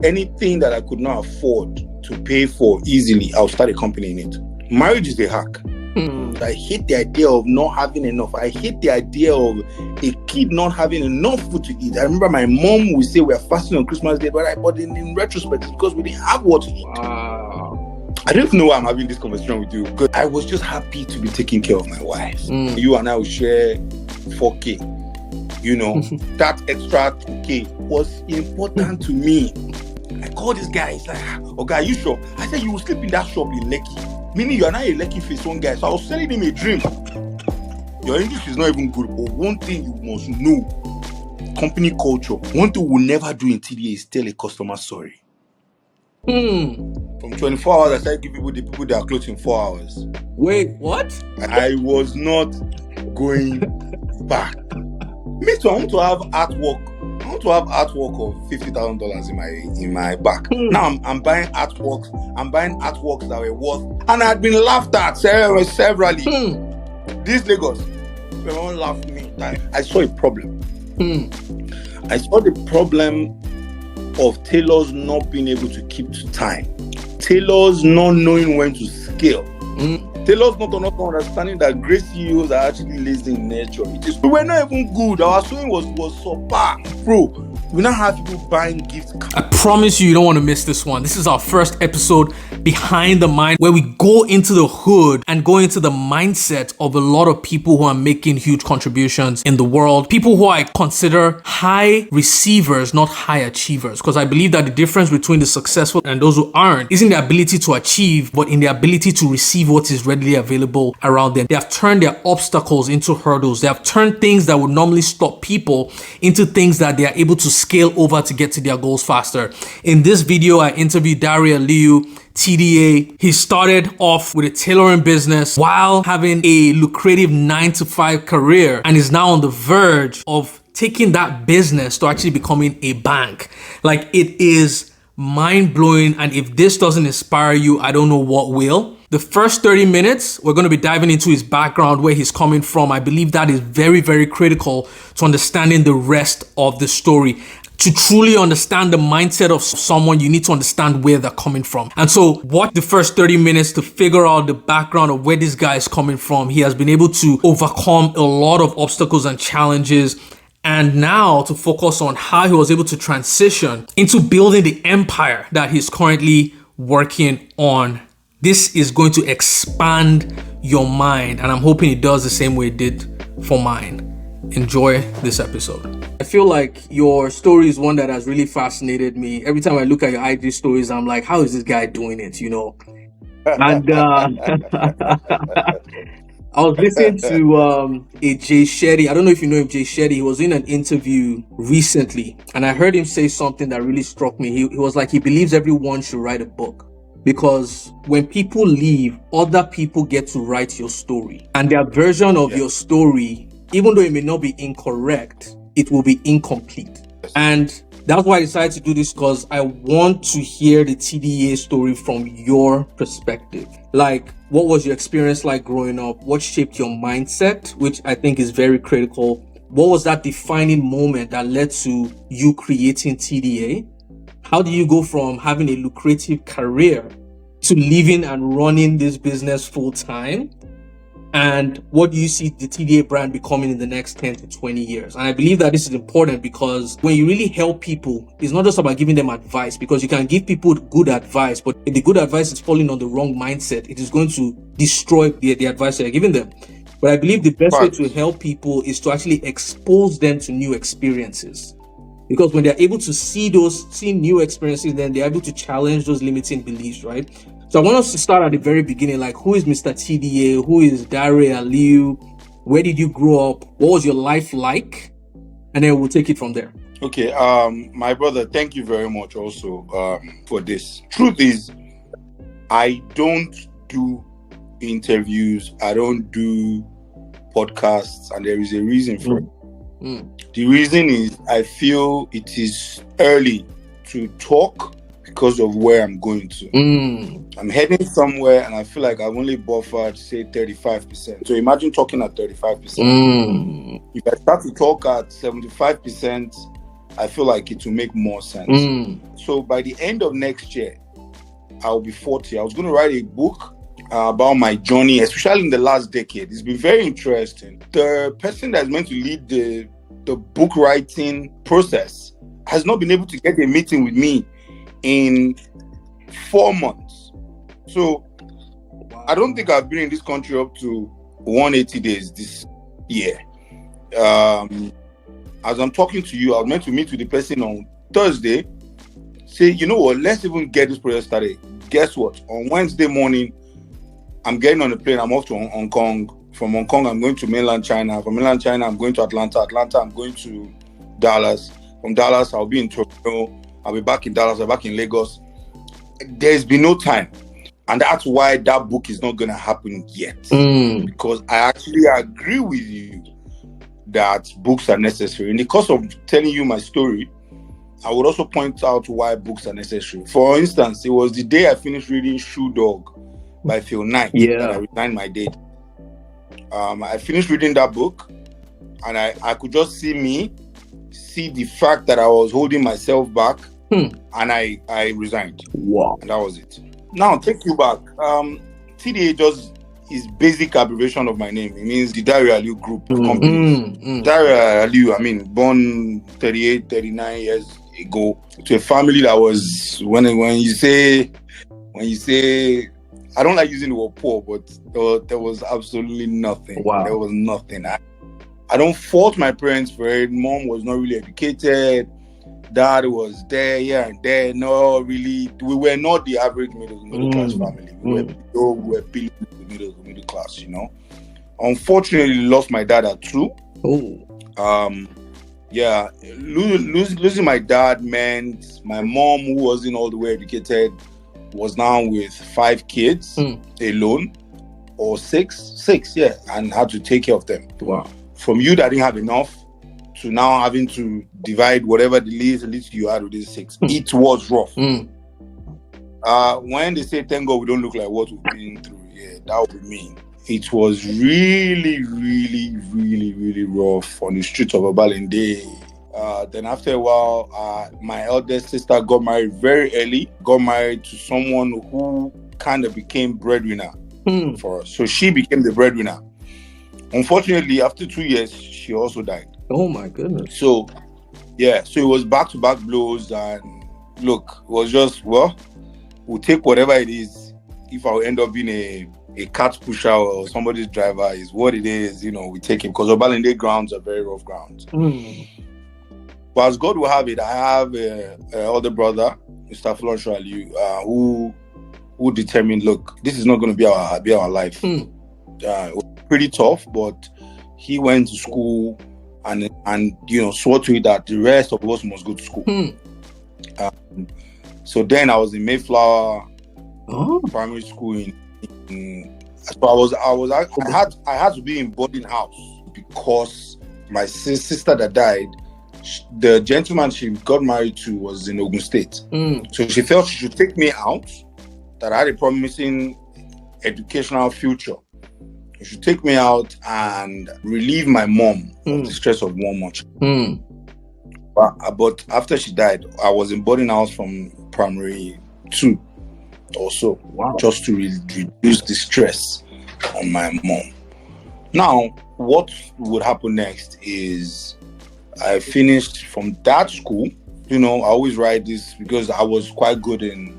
anything that I could not afford to pay for easily, I'll start a company in it. Marriage is a hack. I hate the idea of not having enough. I hate the idea of a kid not having enough food to eat. I remember my mom would say we're fasting on Christmas Day, but in retrospect, it's because we didn't have what to eat. Wow. I don't know why I'm having this conversation with you, because I was just happy to be taking care of my wife. You and I will share 4K. You know, that extra 2K was important to me. I called this guy. He's like, "Oh, guy, you sure?" I said, "You will sleep in that shop in Lekki." Meaning you are not a Lekki face one guy. So I was selling him a dream. Your English is not even good, but one thing you must know: company culture. One thing we'll never do in TDA is tell a customer sorry. From 24 hours, I started giving people the people their clothes in 4 hours. Wait, what? I was not going back. Me too, I want to have artwork. I want to have artwork of $50,000 in my back. Now I'm buying artworks. I'm buying artworks that were worth, and I'd been laughed at severally. This Lagos, they won't laugh at me. I saw a problem. I saw the problem of tailors not being able to keep to time. Tailors not knowing when to scale. Tailors not understanding that great CEOs are actually lazy in nature. We were not even good. Our sewing was subpar. Bro, we now have people buying gifts. I promise you don't want to miss this one. This is our first episode behind the mind, where we go into the hood and go into the mindset of a lot of people who are making huge contributions in the world. People who I consider high receivers, not high achievers. Because I believe that the difference between the successful and those who aren't isn't the ability to achieve, but in the ability to receive what is readily available around them. They have turned their obstacles into hurdles. They have turned things that would normally stop people into things that they are able to scale over to get to their goals faster. In this video, I interviewed Aliu, TDA. He started off with a tailoring business while having a lucrative 9-to-5 career, and is now on the verge of taking that business to actually becoming a bank. Like, it is mind-blowing, and if this doesn't inspire you, I don't know what will. The first 30 minutes, we're going to be diving into his background, where he's coming from. I believe that is very, very critical to understanding the rest of the story. To truly understand the mindset of someone, you need to understand where they're coming from. And so watch the first 30 minutes to figure out the background of where this guy is coming from. He has been able to overcome a lot of obstacles and challenges, and now to focus on how he was able to transition into building the empire that he's currently working on. This is going to expand your mind, and I'm hoping it does the same way it did for mine. Enjoy this episode. I feel like your story is one that has really fascinated me. Every time I look at your IG stories, I'm like, how is this guy doing it, you know? And I was listening to a Jay Shetty. I don't know if you know him, Jay Shetty. He was in an interview recently, and I heard him say something that really struck me. He was like, he believes everyone should write a book, because when people leave, other people get to write your story, and their version of your story, even though it may not be incorrect, it will be incomplete. And that's why I decided to do this, because I want to hear the TDA story from your perspective. Like, what was your experience like growing up? What shaped your mindset, which I think is very critical? What was that defining moment that led to you creating TDA? How do you go from having a lucrative career to living and running this business full time? And what do you see the TDA brand becoming in the next 10 to 20 years? And I believe that this is important, because when you really help people, it's not just about giving them advice, because you can give people good advice, but if the good advice is falling on the wrong mindset, it is going to destroy the advice you're giving them. But I believe the best way to help people is to actually expose them to new experiences. Because when they're able to see new experiences, then they're able to challenge those limiting beliefs, right? So I want us to start at the very beginning. Like, who is Mr. TDA? Who is Aliu? Where did you grow up? What was your life like? And then we'll take it from there. Okay, my brother, thank you very much also for this. Truth is, I don't do interviews. I don't do podcasts, and there is a reason for it. The reason is I feel it is early to talk because of where I'm going to. I'm heading somewhere, and I feel like I've only buffered, say, 35%. So imagine talking at 35%. If I start to talk at 75%, I feel like it will make more sense. So by the end of next year, I'll be 40. I was going to write a book about my journey, especially in the last decade. It's been very interesting. The person that's meant to lead the book writing process has not been able to get a meeting with me in 4 months. So I don't think I've been in this country up to 180 days this year. As I'm talking to you, I was meant to meet with the person on Thursday. Say, you know what, let's even get this project started. Guess what? On Wednesday morning, I'm getting on a plane. I'm off to Hong Kong. From Hong Kong, I'm going to mainland China. From mainland China, I'm going to Atlanta. Atlanta, I'm going to Dallas. From Dallas, I'll be in Toronto. I'll be back in Dallas. I'll be back in Lagos. There's been no time. And that's why that book is not going to happen yet. Because I actually agree with you that books are necessary. In the course of telling you my story, I would also point out why books are necessary. For instance, it was the day I finished reading Shoe Dog by Phil Knight that I resigned my day. I finished reading that book, and I could just see the fact that I was holding myself back, and I resigned. Wow. And that was it. Now, take you back. TDA just is basic abbreviation of my name. It means the Dario Aliu Group companies. Dario Aliu, born 38, 39 years ago to a family that was, when you say, I don't like using the word poor, but there was absolutely nothing. Wow. There was nothing. I don't fault my parents for it. Mom was not really educated. Dad was there, here and there. No, really, we were not the average middle class family. We were below the middle class, you know. Unfortunately, lost my dad at 2. Losing my dad meant my mom, who wasn't all the way educated, was now with 5 kids alone, or six, and had to take care of them. Wow. From you that didn't have enough to now having to divide whatever the least you had with these 6. It was rough. When they say, thank God we don't look like what we've been through, that would be me. It was really, really, really, really rough on the streets of Obalende. Then after a while, my eldest sister got married very early, got married to someone who kind of became breadwinner for us. So she became the breadwinner. Unfortunately, after 2 years, she also died. Oh my goodness. So it was back-to-back blows, and look, it was just, well, we'll take whatever it is. If I end up being a cart pusher or somebody's driver, is what it is, you know, we take it, because Obalende grounds are very rough grounds. But as God will have it, I have an older brother, Mr. Aliu, who determined, look, this is not going to be our life. It was pretty tough, but he went to school and swore to it that the rest of us must go to school. So then I was in Mayflower primary school. I had to be in boarding house because my sister that died, the gentleman she got married to was in Ogun State. So she felt she should take me out, that I had a promising educational future. She should take me out and relieve my mom of the stress of one much. But after she died, I was in boarding house from primary 2 or so, just to reduce the stress on my mom. Now, what would happen next is I finished from that school. You know, I always write this because I was quite good in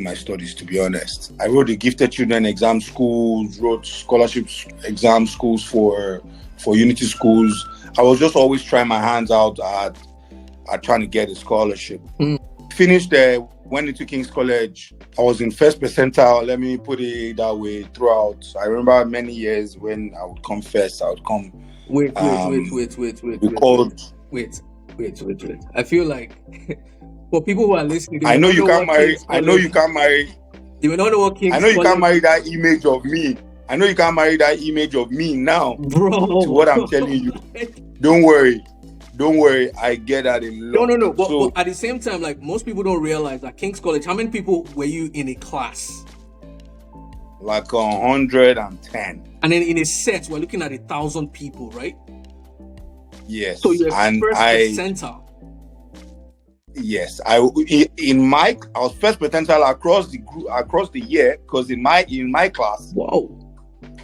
my studies, to be honest. I wrote the gifted children exam schools, wrote scholarships exam schools for Unity schools. I was just always trying my hands out at trying to get a scholarship. Finished there, went into King's College. I was in first percentile, let me put it that way, throughout. I remember many years when I would come first, I would come. Wait. I feel like for people who are listening, I know you can't marry. They may not know what King's I know you College. can't marry that image of me. I know you can't marry that image of me now, bro. To what I'm telling you. Don't worry. I get that a lot. No. But at the same time, like, most people don't realize that King's College, how many people were you in a class? Like 110. And then in a set, we're looking at 1,000 people, right? Yes. So you're And first percentile. Yes, I was first percentile across the year, because in my class, Wow,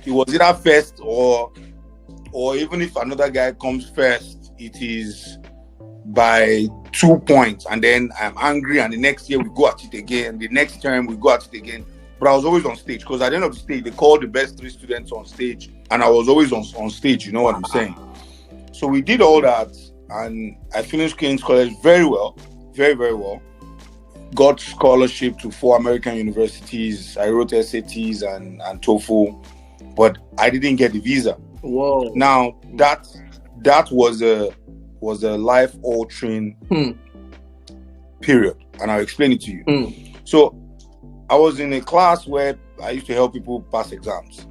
it was either first or even if another guy comes first, it is by 2 points, and then I'm angry, and the next year we go at it again, the next term we go at it again. But I was always on stage, because at the end of the stage they called the best 3 students on stage, and I was always on stage. You know what I'm saying? So we did all that, and I finished King's College very well. Very, very well. Got scholarship to 4 American universities. I wrote SATs and TOEFL, but I didn't get the visa. Whoa! Now that was a life altering period, and I'll explain it to you. So I was in a class where I used to help people pass exams.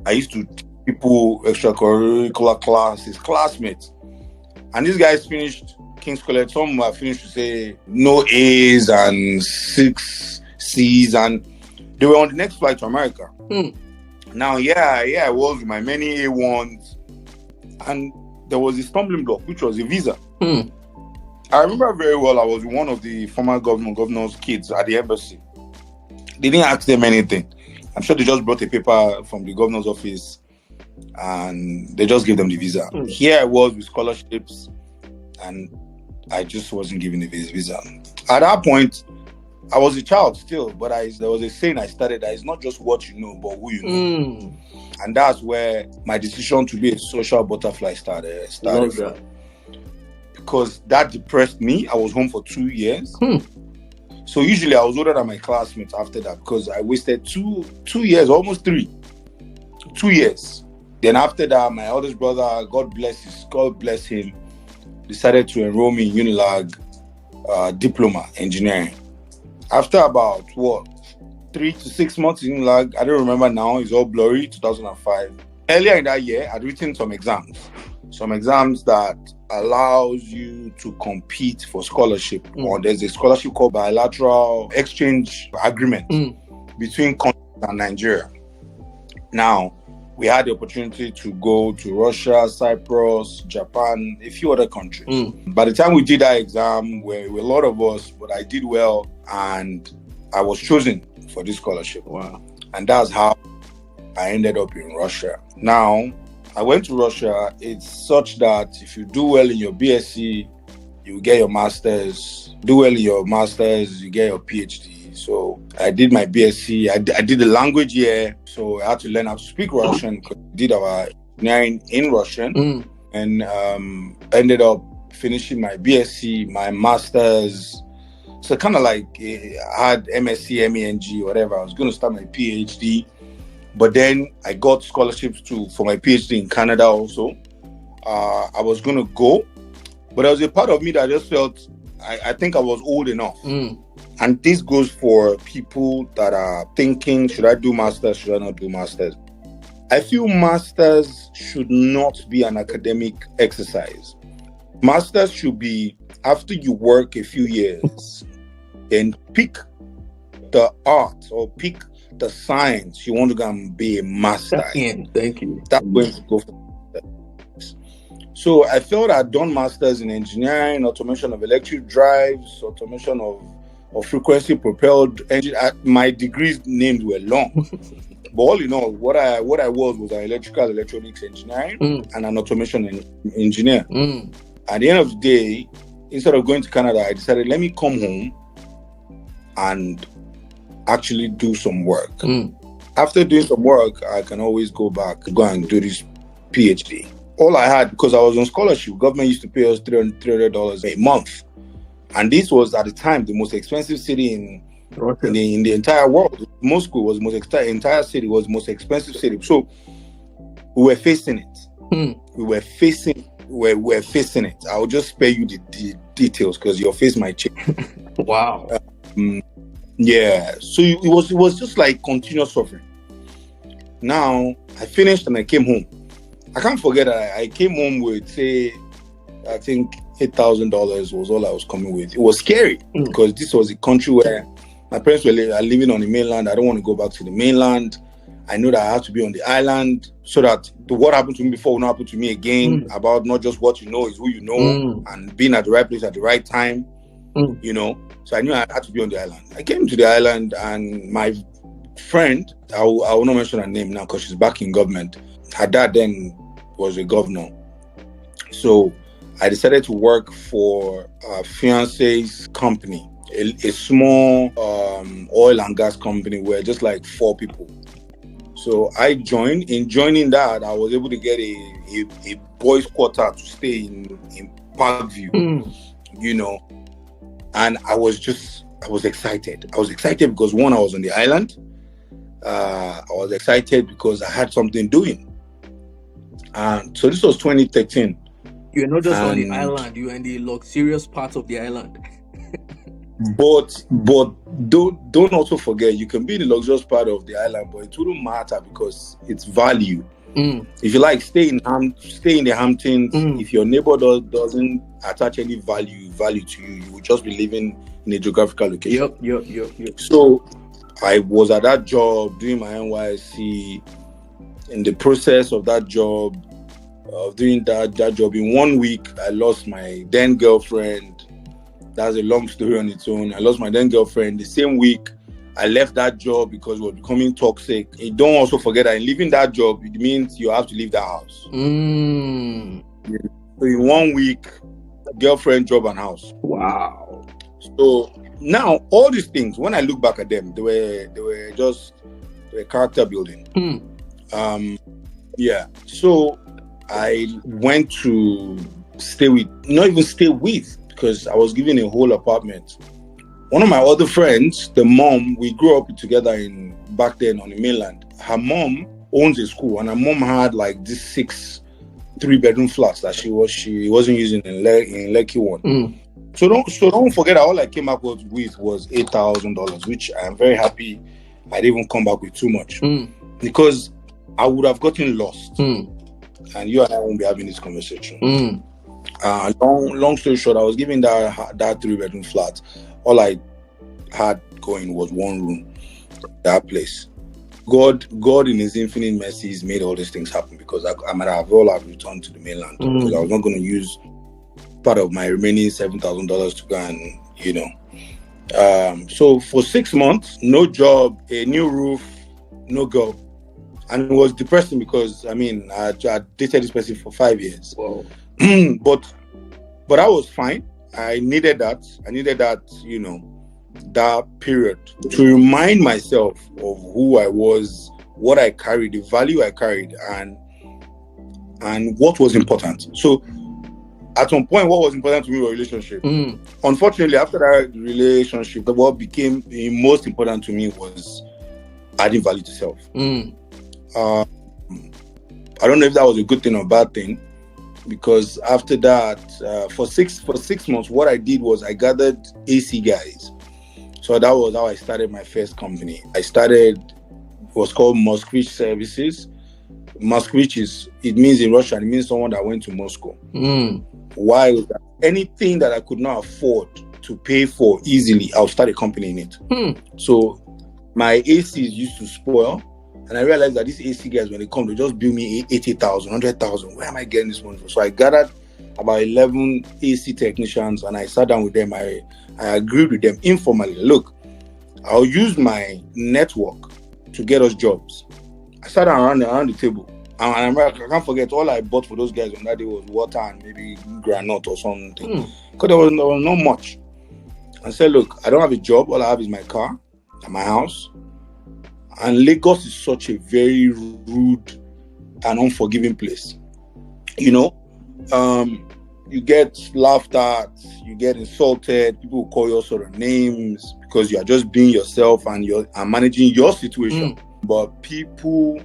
I used to teach people extracurricular classes, classmates, and these guys finished King's College. Some were finished to say no A's and 6 C's, and they were on the next flight to America. Now, I was with my many A1s, and there was a stumbling block, which was a visa. I remember very well, I was one of the former governor's kids at the embassy. They didn't ask them anything. I'm sure they just brought a paper from the governor's office, and they just gave them the visa. Here I was with scholarships, and I just wasn't given a visa. At that point, I was a child still, but there was a saying I started that it's not just what you know, but who you know. And that's where my decision to be a social butterfly started from. Because that depressed me. I was home for 2 years. So usually I was older than my classmates after that, because I wasted 2 years, almost 3. 2 years. Then after that, my oldest brother, God bless him, decided to enroll me in Unilag diploma engineering. After about 3 to 6 months in Unilag, I don't remember now, it's all blurry, 2005. Earlier in that year, I'd written some exams that allows you to compete for scholarship. Or there's a scholarship called bilateral exchange agreement between countries and Nigeria. Now, we had the opportunity to go to Russia, Cyprus, Japan, a few other countries. By the time we did that exam, we were a lot of us, but I did well, and I was chosen for this scholarship. Wow. And that's how I ended up in Russia. Now, I went to Russia. It's such that if you do well in your BSc, you get your master's. Do well in your master's, you get your PhD. So I did my BSc. I did the language year, so I had to learn how to speak Russian, because we did our engineering in Russian, and ended up finishing my BSc, my master's. So kind of like I had MSc, MEng, whatever. I was going to start my PhD, but then I got scholarships for my PhD in Canada also. I was going to go, but there was a part of me that just felt I think I was old enough. And this goes for people that are thinking, should I do masters, should I not do masters? I feel masters should not be an academic exercise. Masters should be after you work a few years, then pick the art or pick the science you want to go and be a master in. Thank you. That's going to go for. So I felt I'd done masters in engineering, automation of electric drives, automation of frequency propelled engine. My degrees names were long. But all in all, what I was an electrical electronics engineering and an automation engineer. At the end of the day, instead of going to Canada, I decided, let me come home and actually do some work. After doing some work, I can always go back, go and do this PhD. All I had, because I was on scholarship, government used to pay us $300 a month. And this was, at the time, the most expensive city in the entire world. Moscow was the entire city was the most expensive city. So we were facing it. We were facing it. I'll just spare you the details because your face might change. Wow. Yeah. So it was just like continuous suffering. Now I finished and I came home. I can't forget that I came home with, say, I think $8,000 was all I was coming with. It was scary because this was a country where my parents were living on the mainland. I don't want to go back to the mainland. I know that I have to be on the island so that what happened to me before will not happen to me again. About not just what you know, is who you know, and being at the right place at the right time. You know, so I knew I had to be on the island. I came to the island, and my friend, I will not mention her name now because she's back in government. Her dad then was a governor. So I decided to work for a fiance's company, a small oil and gas company where just like 4 people. So I joined. In joining that, I was able to get a boys' quarter to stay in Parkview, you know. And I was excited. I was excited because, one, I was on the island. I was excited because I had something doing. And so this was 2013. You're not just on the island, you're in the luxurious part of the island. But don't also forget, you can be in the luxurious part of the island, but it wouldn't matter because it's value. If you like, stay in the Hamptons. If your neighbor doesn't attach any value to you, you will just be living in a geographical location. Yep. So I was at that job doing my NYSC. In the process of that job, doing that job, in 1 week, I lost my then girlfriend. That's a long story on its own. I lost my then girlfriend. The same week, I left that job because we were becoming toxic. And don't also forget that in leaving that job, it means you have to leave that house. So in 1 week, girlfriend, job, and house. Wow. So now all these things, when I look back at them, they were character building. So I went to not even stay with, because I was given a whole apartment. One of my other friends, the mom, we grew up together back then on the mainland. Her mom owns a school, and her mom had like this 6 3-bedroom flats that she wasn't using in Lekki one. So don't forget that all I came up with was $8,000, which I am very happy I didn't even come back with too much, because I would have gotten lost, and you and I won't be having this conversation. Long story short, I was given that 3-bedroom flat. All I had going was 1 room, that place. God in His infinite mercies made all these things happen, because I might have returned to the mainland, because I was not going to use part of my remaining $7,000 to go and, you know. So for 6 months, no job, a new roof, no girl. And it was depressing because, I mean, I dated this person for 5 years. Wow. But I was fine. I needed that, you know, that period to remind myself of who I was, what I carried, the value I carried, and what was important. So at some point, what was important to me was a relationship. Unfortunately, after that relationship, what became the most important to me was adding value to self. I don't know if that was a good thing or bad thing, because after that, for six months, what I did was I gathered AC guys. So that was how I started my first company. It was called Moskvich Services. Moskvich it means in Russian, it means someone that went to Moscow. Why was that? Anything that I could not afford to pay for easily, I'll start a company in it. So my ACs used to spoil. And I realized that these AC guys, when they come, they just bill me 80,000, 100,000. Where am I getting this money from? So I gathered about 11 AC technicians, and I sat down with them. I agreed with them informally. Look, I'll use my network to get us jobs. I sat down around the table. And I can't forget, all I bought for those guys on that day was water and maybe granite or something. Because there was not much. I said, look, I don't have a job. All I have is my car and my house. And Lagos is such a very rude and unforgiving place. You know, you get laughed at, you get insulted, people will call you all sort of names because you are just being yourself and you're managing your situation. But people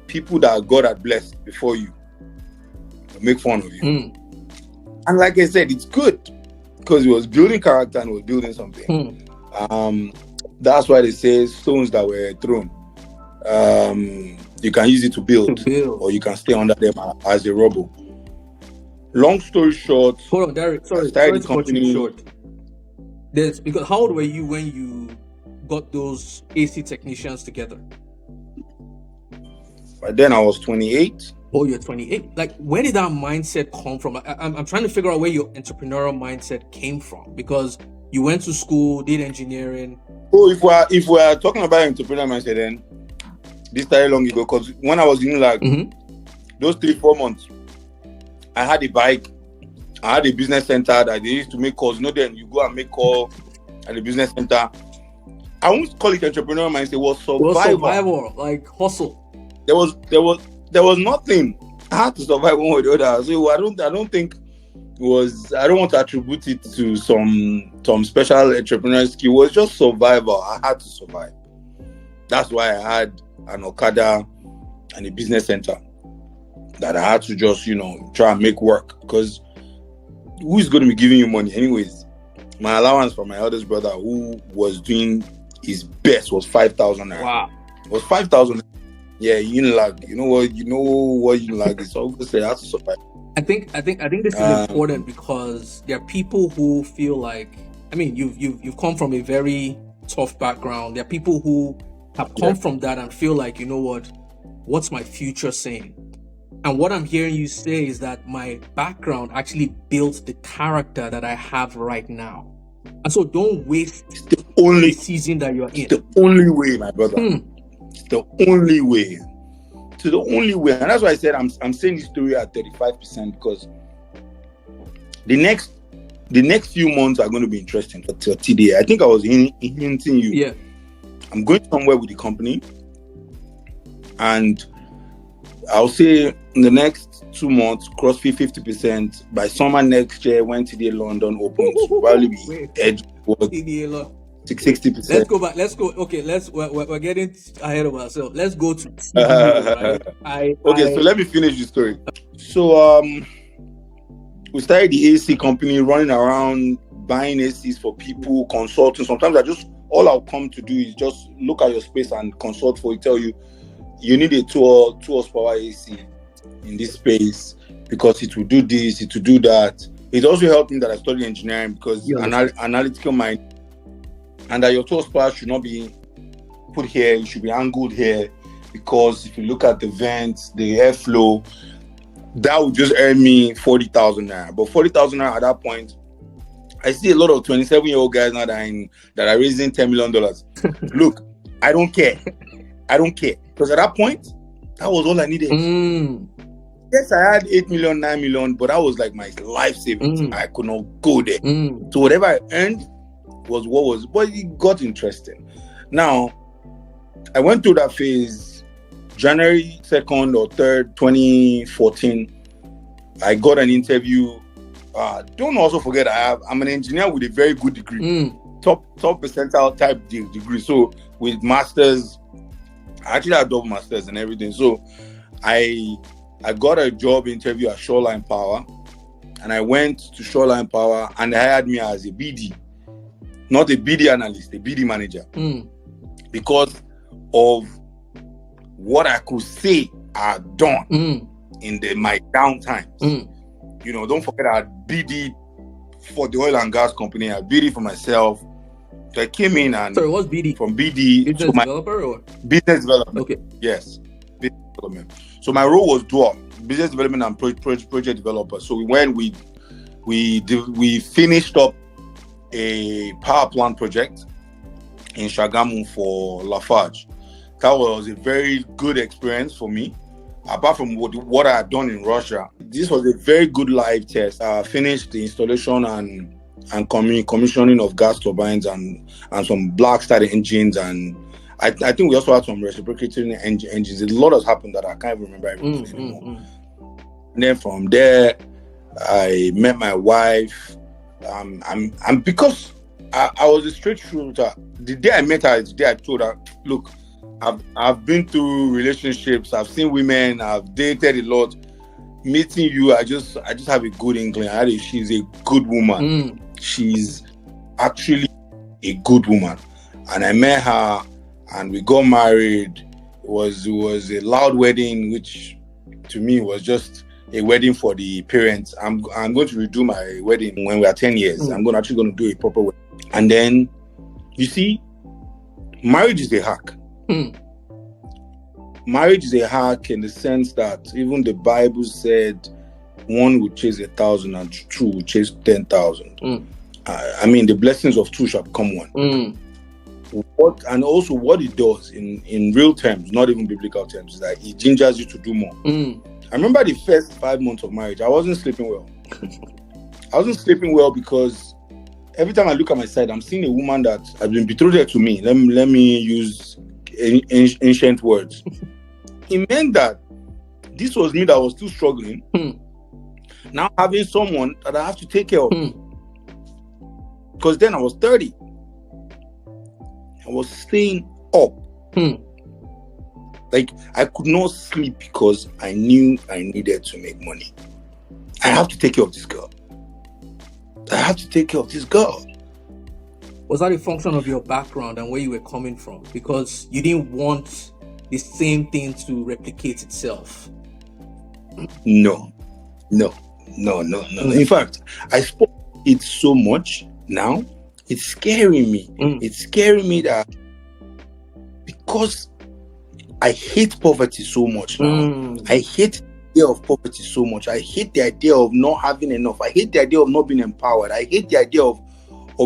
that God had blessed before you will make fun of you. And like I said, it's good because it was building character and it was building something. That's why they say stones that were thrown, you can use it to build, or you can stay under them as a rubble. Long story short, hold on, Derek. Sorry to cut you short. Because how old were you when you got those AC technicians together? But then I was 28. Oh, you're 28. Like, where did that mindset come from? I'm trying to figure out where your entrepreneurial mindset came from, because you went to school, did engineering. Oh, if we're talking about entrepreneurial mindset, then this started long ago. Because when I was in like those 3-4 months, I had a bike, I had a business center that they used to make calls. You know, then you go and make call at the business center. I won't call it entrepreneurial mindset. It was survival. Like hustle. There was nothing. I had to survive one way or the other. So I don't think it was. I don't want to attribute it to some special entrepreneurial skill. It was just survival. I had to survive. That's why I had an Okada and a business center that I had to just try and make work. Because who is going to be giving you money anyways? My allowance from my eldest brother, who was doing his best, was 5,000 naira. Wow. It was 5,000. Yeah, Unilag. You know what Unilag is. Obviously, I have to survive. I think this is important, because there are people who feel like, I mean, you've come from a very tough background. There are people who have come from that and feel like, what's my future saying? And what I'm hearing you say is that my background actually built the character that I have right now. And so don't waste the only season that you're in. It's the only way, my brother. It's the only way. It's the only way. And that's why I said I'm saying this story at 35%, because the next few months are going to be interesting for TDA. I think I was hinting you. Yeah. I'm going somewhere with the company, and I'll say in the next 2 months, CrossFit 50%. By summer next year, when TDA London opens, probably be edge 60%. Let's go back. Let's go. Okay, we're getting ahead of ourselves. Let's go to TDA, right? So let me finish the story. So we started the AC company, running around buying ACs for people, consulting. Sometimes all I'll come to do is just look at your space and consult for you, tell you need a 2 horsepower AC in this space because it will do this, it will do that. It also helped me that I studied engineering, because analytical mind, and that your 2 horsepower should not be put here, it should be angled here, because if you look at the vents, the airflow, that would just earn me 40,000 naira. But 40,000 naira at that point, I see a lot of 27-year-old guys now that are raising $10 million. Look, I don't care. Because at that point, that was all I needed. Yes, I had 8 million, 9 million, but that was like my life savings. I could not go there. So whatever I earned but it got interesting. Now, I went through that phase. January 2nd or 3rd, 2014, I got an interview. Don't also forget, I'm an engineer with a very good degree. Top percentile type degree. So with masters, I actually had double masters and everything. So I got a job interview at Shoreline Power, and I went to Shoreline Power, and they hired me as a BD, not a BD analyst, a BD manager, because of what I could say I had done in my down times. Don't forget I had BD for the oil and gas company. I had BD for myself. So I came in and... Sorry, what's BD? From BD... Business developer or? Business development. Okay. Yes. Business development. So my role was dual. Business development and project developer. So we finished up a power plant project in Shagamu for Lafarge. That was a very good experience for me. Apart from what I had done in Russia, this was a very good live test. I finished the installation and commissioning of gas turbines and some black started engines, and I think we also had some reciprocating engines. A lot has happened that I can't remember everything anymore. And then from there, I met my wife. And because I was a straight shooter, the day I met her is the day I told her, look, I've been through relationships, I've seen women, I've dated a lot. Meeting you, I just have a good inkling. She's a good woman. She's actually a good woman. And I met her and we got married. It was a loud wedding, which to me was just a wedding for the parents. I'm going to redo my wedding when we are 10 years. I'm actually going to do a proper wedding. And then, you see, marriage is a hack. marriage is a hack in the sense that even the Bible said one would chase 1,000 and two would chase 10,000. I mean, the blessings of two shall become one. What it does in real terms, not even biblical terms, is that it gingers you to do more. I remember the first 5 months of marriage, I wasn't sleeping well. I wasn't sleeping well because every time I look at my side, I'm seeing a woman that has been betrothed to me. Let me use ancient words. It meant that this was me that was still struggling. Now having someone that I have to take care of. Because then I was 30. I was staying up. Like, I could not sleep because I knew I needed to make money. I have to take care of this girl. Was that a function of your background and where you were coming from? Because you didn't want the same thing to replicate itself? No. In fact, I spoke it so much now, it's scaring me. It's scaring me that because I hate poverty so much now. I hate the idea of poverty so much. I hate the idea of not having enough. I hate the idea of not being empowered. I hate the idea of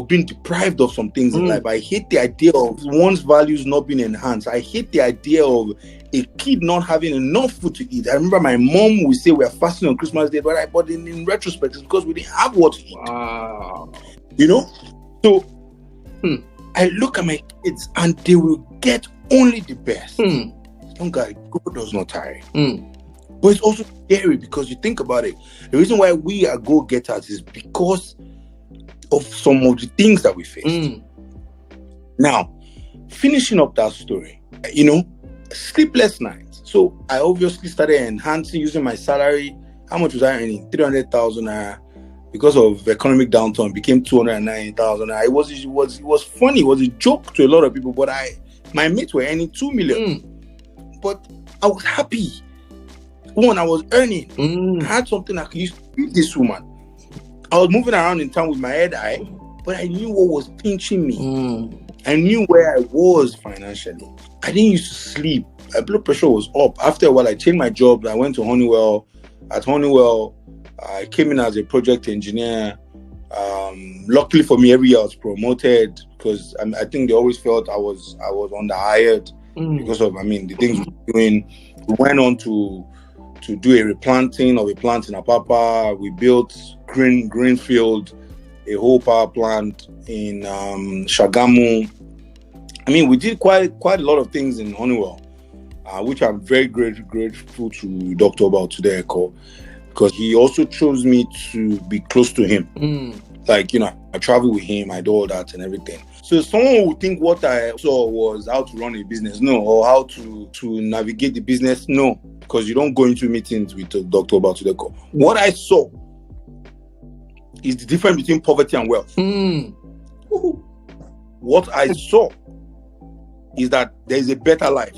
being deprived of some things in life. I hate the idea of one's values not being enhanced. I hate the idea of a kid not having enough food to eat. I remember my mom would say we're fasting on Christmas Day, but in retrospect, it's because we didn't have what to eat. Wow. You know? So I look at my kids and they will get only the best. God does not tire. But it's also scary because you think about it. The reason why we are go-getters is because of some of the things that we faced. Now, finishing up that story, sleepless nights. So I obviously started enhancing using my salary. How much was I earning? 300,000. Because of economic downturn, became 290,000. It was funny. It was a joke to a lot of people. But my mates were earning 2 million. But I was happy. One, I was earning. I had something I could use to feed this woman. I was moving around in town with my head high, but I knew what was pinching me. I knew where I was financially. I didn't used to sleep. My blood pressure was up. After a while, I changed my job. I went to Honeywell. At Honeywell, I came in as a project engineer. Luckily for me, every year I was promoted because I think they always felt I was underhired because of the things we were doing. We went on to do a replanting of a plant in Apapa. We built greenfield, a whole power plant in Shagamu. We did quite a lot of things in Honeywell, which I'm very grateful to Dr. Obal today, because he also chose me to be close to him. I travel with him, I do all that and everything. So someone would think what I saw was how to run a business, no, or how to navigate the business, no, because you don't go into meetings with Dr. Obal today. What I saw is the difference between poverty and wealth. What I saw is that there is a better life.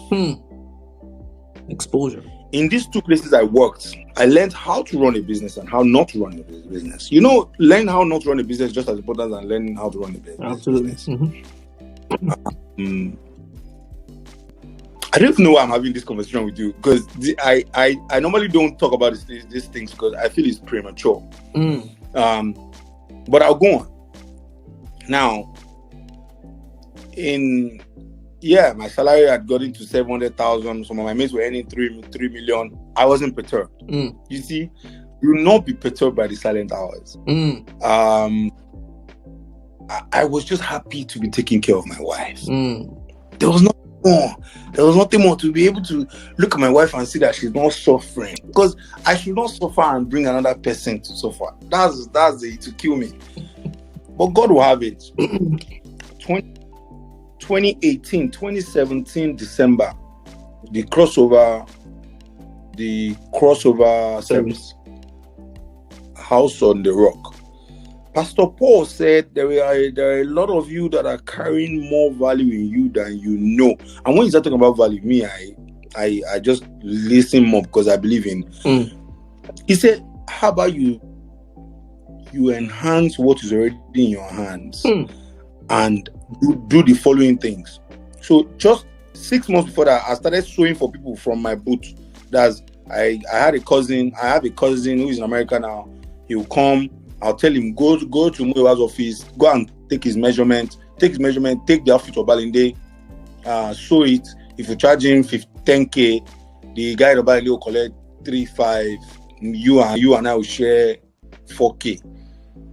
Exposure. In these two places I worked, I learned how to run a business and how not to run a business. Learn how not to run a business is just as important as learning how to run a business. Absolutely. I don't know why I'm having this conversation with you, because I normally don't talk about these things because I feel it's premature. But I'll go on. Now, my salary had gotten to 700,000. Some of my mates were earning 3 million. I wasn't perturbed. You see, you will not be perturbed by the silent hours. I was just happy to be taking care of my wife. There was nothing more. There was nothing more to be able to look at my wife and see that she's not suffering. Because I should not suffer and bring another person to suffer. That's it to kill me. But God will have it. 2017 December, the crossover service, House on the Rock. Pastor Paul said there are a lot of you that are carrying more value in you than you know. And when you start talking about value, me, I just listen more because I believe in. He said, how about you enhance what is already in your hands and do the following things. So just 6 months before that, I started sewing for people from my booth. I had a cousin. I have a cousin who is in America now. He will come. I'll tell him, go to Muiwa's office, go and take his measurement, take the outfit of Balinde, sew it. If you charge him 10K, the guy of Balinde will collect 3-5. You and I will share 4K.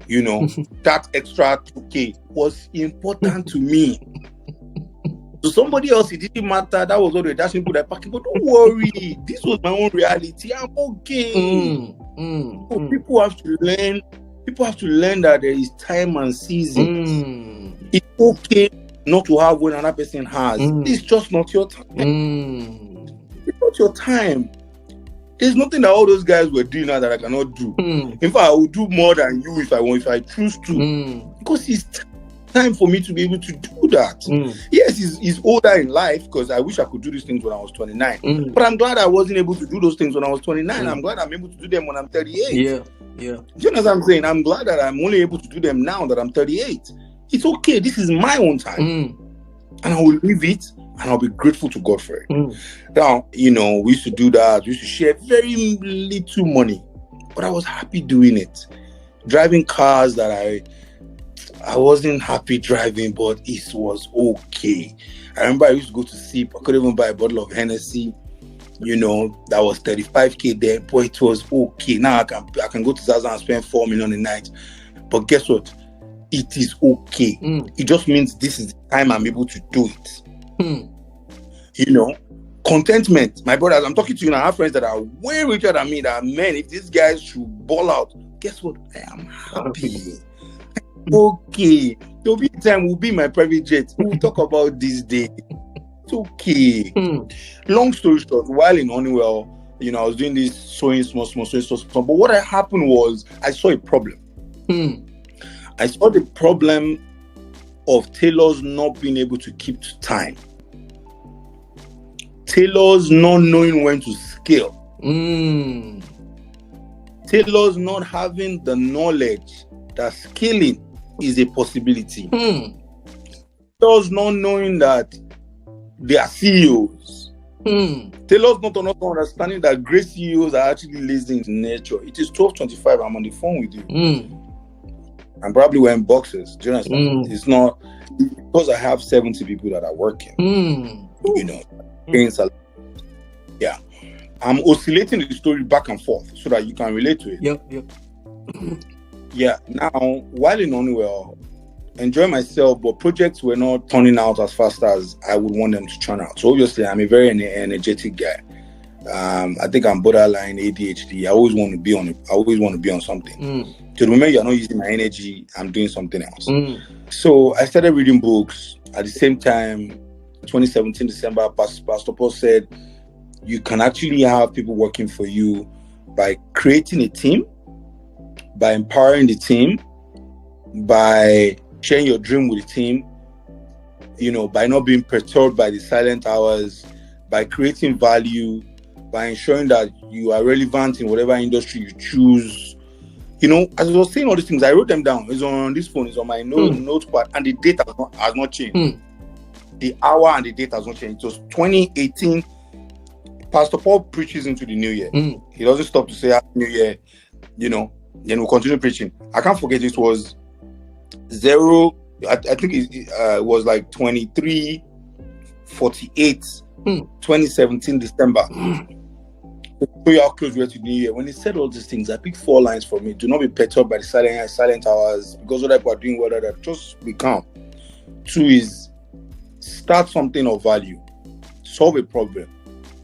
You know, that extra 2K was important to me. To somebody else, it didn't matter. That was all the dashing put that packing. But don't worry, this was my own reality. I'm okay. So people have to learn. People have to learn that there is time and seasons. It's okay not to have what another person has. It's just not your time. It's not your time. There's nothing that all those guys were doing now that I cannot do. In fact, I will do more than you if I choose to. Because it's time for me to be able to do that. Yes, he's older in life, because I wish I could do these things when I was 29. But I'm glad I wasn't able to do those things when I was 29. I'm glad I'm able to do them when I'm 38. Yeah. Do you know what I'm saying? I'm glad that I'm only able to do them now that I'm 38. It's okay. This is my own time. And I will leave it, and I'll be grateful to God for it. Now, you know, we used to do that. We used to share very little money, but I was happy doing it. Driving cars that I wasn't happy driving, but it was okay. I remember I used to go to sleep. I couldn't even buy a bottle of Hennessy. You know, that was 35K there, but it was okay. Now I can go to Zaza and spend 4 million a night. But guess what? It is okay. It just means this is the time I'm able to do it. You know, contentment. My brothers, I'm talking to you now. I have friends that are way richer than me, that are men. If these guys should ball out, guess what? I am happy. Okay. There'll be time, we'll be in my private jet. We'll talk about this day. It's okay. Long story short, while in Honeywell, you know, I was doing this sewing small. But what happened was, I saw a problem. I saw the problem of tailors not being able to keep to time. Tailors not knowing when to scale. Tailors not having the knowledge that scaling is a possibility. Tailors not knowing that they are CEOs. Tailors not understanding that great CEOs are actually lazy in nature. It is 12:25. I'm on the phone with you. I'm probably wearing boxes. Do you understand? It's not because I have 70 people that are working. You know, yeah. I'm oscillating the story back and forth so that you can relate to it. Yep. Yeah. Now, while in Honeywell, enjoy myself, but projects were not turning out as fast as I would want them to turn out. So obviously, I'm a very energetic guy. I think I'm borderline ADHD. I always want to be on it. I always want to be on something. To the moment you're not using my energy, I'm doing something else. So I started reading books. At the same time, 2017 December, Pastor Paul said, you can actually have people working for you by creating a team, by empowering the team, by sharing your dream with the team, you know, by not being perturbed by the silent hours, by creating value, by ensuring that you are relevant in whatever industry you choose. You know, as I was saying all these things, I wrote them down. It's on this phone, it's on my notepad, and the date has not changed. The hour and the date has not changed. It was 2018. Pastor Paul preaches into the new year. He doesn't stop to say Happy New Year, you know, then we'll continue preaching. I can't forget it was zero. I think it was like 23:48, 2017 December. Show you how close we are to the new year. When he said all these things, I picked 4 lines for me. Do not be perturbed by the silent hours, because other people are doing well. Just be calm. 2 is start something of value. Solve a problem.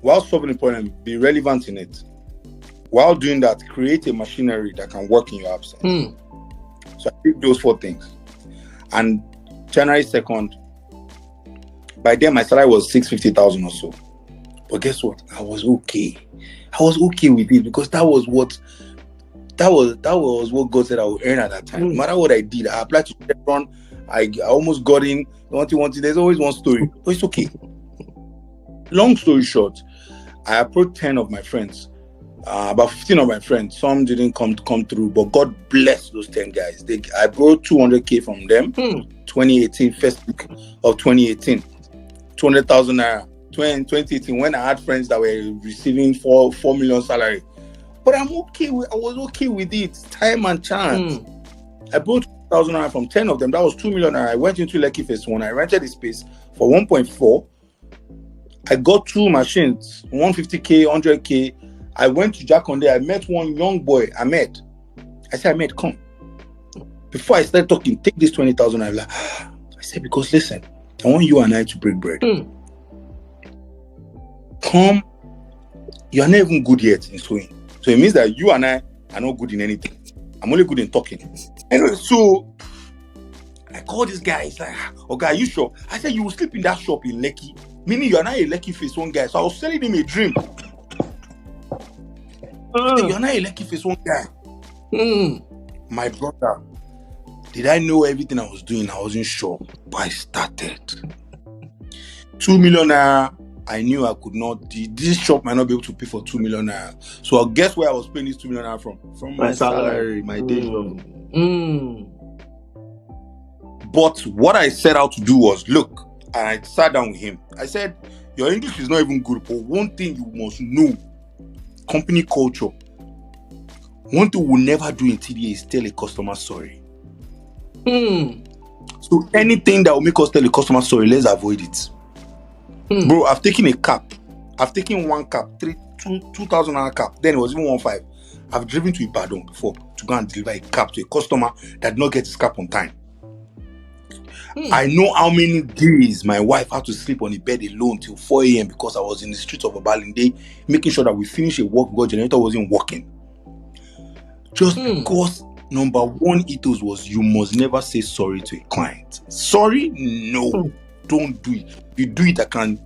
While solving the problem, be relevant in it. While doing that, create a machinery that can work in your absence. So I picked those 4 things. And January 2nd, by then my salary was 650,000 or so. But guess what? I was okay. I was okay with it, because that was what God said I would earn at that time. No matter what I did, I applied to Chevron. I almost got in. There's always one story, but it's okay. Long story short, I approached 10 of my friends, about 15 of my friends. Some didn't come through, but God bless those 10 guys. I borrowed 200K from them. 2018, first week of 2018. 200,000 naira. 2018, when I had friends that were receiving 4 million salary. But I was okay with it. Time and chance. I bought 2,000 naira from 10 of them. That was 2 million naira. I went into Lekki Phase 1. I rented the space for 1.4. I got 2 machines, 150K, 100K. I went to Jakonde. I met one young boy, Ahmed. I said, Ahmed, come. Before I started talking, take this 20,000. I was like, I said, because listen, I want you and I to break bread. Come. You are not even good yet in sewing. So it means that you and I are not good in anything. I'm only good in talking. Anyway, so I called this guy. He's like, okay, are you sure? I said, you will sleep in that shop in Lekki. Meaning you are not a Lekki Phase 1 guy. So I was selling him a dream. You are not a Lekki Phase 1 guy. My brother, did I know everything I was doing? I wasn't sure. But I started. 2 million naira. I knew I could not. This shop might not be able to pay for 2 million naira. So guess where I was paying this 2 million naira from? From my salary, my day job. But what I set out to do was, look, and I sat down with him. I said, your English is not even good, but one thing you must know, company culture. One thing we'll never do in TDA is tell a customer sorry. So anything that will make us tell a customer sorry, let's avoid it. Bro, I've taken a cap. I've taken one cap, 2,000 naira cap. Then it was even 1.5. I've driven to Ibadan before to go and deliver a cap to a customer that did not get his cap on time. I know how many days my wife had to sleep on the bed alone till 4 a.m. because I was in the streets of Obalinde making sure that we finish a work because generator wasn't working. Just because number one ethos was you must never say sorry to a client. Sorry? No. Don't do it. If you do it, I can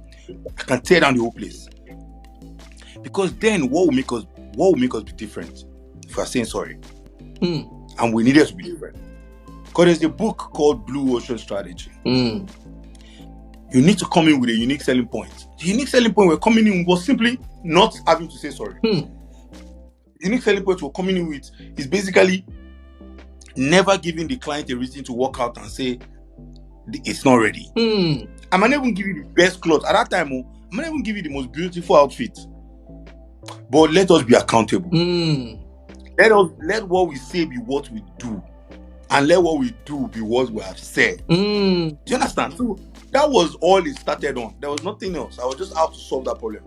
tear down the whole place. Because then what will make us be different if we are saying sorry? And we needed to be different. Because there's a book called Blue Ocean Strategy. You need to come in with a unique selling point. The unique selling point we're coming in was simply not having to say sorry. The unique selling point we're coming in with is basically never giving the client a reason to walk out and say it's not ready. I might not even give you the best clothes. At that time, I might not even give you the most beautiful outfit. But let us be accountable. Let what we say be what we do. And let what we do be what we have said. Do you understand? So that was all it started on. There was nothing else. I was just out to solve that problem.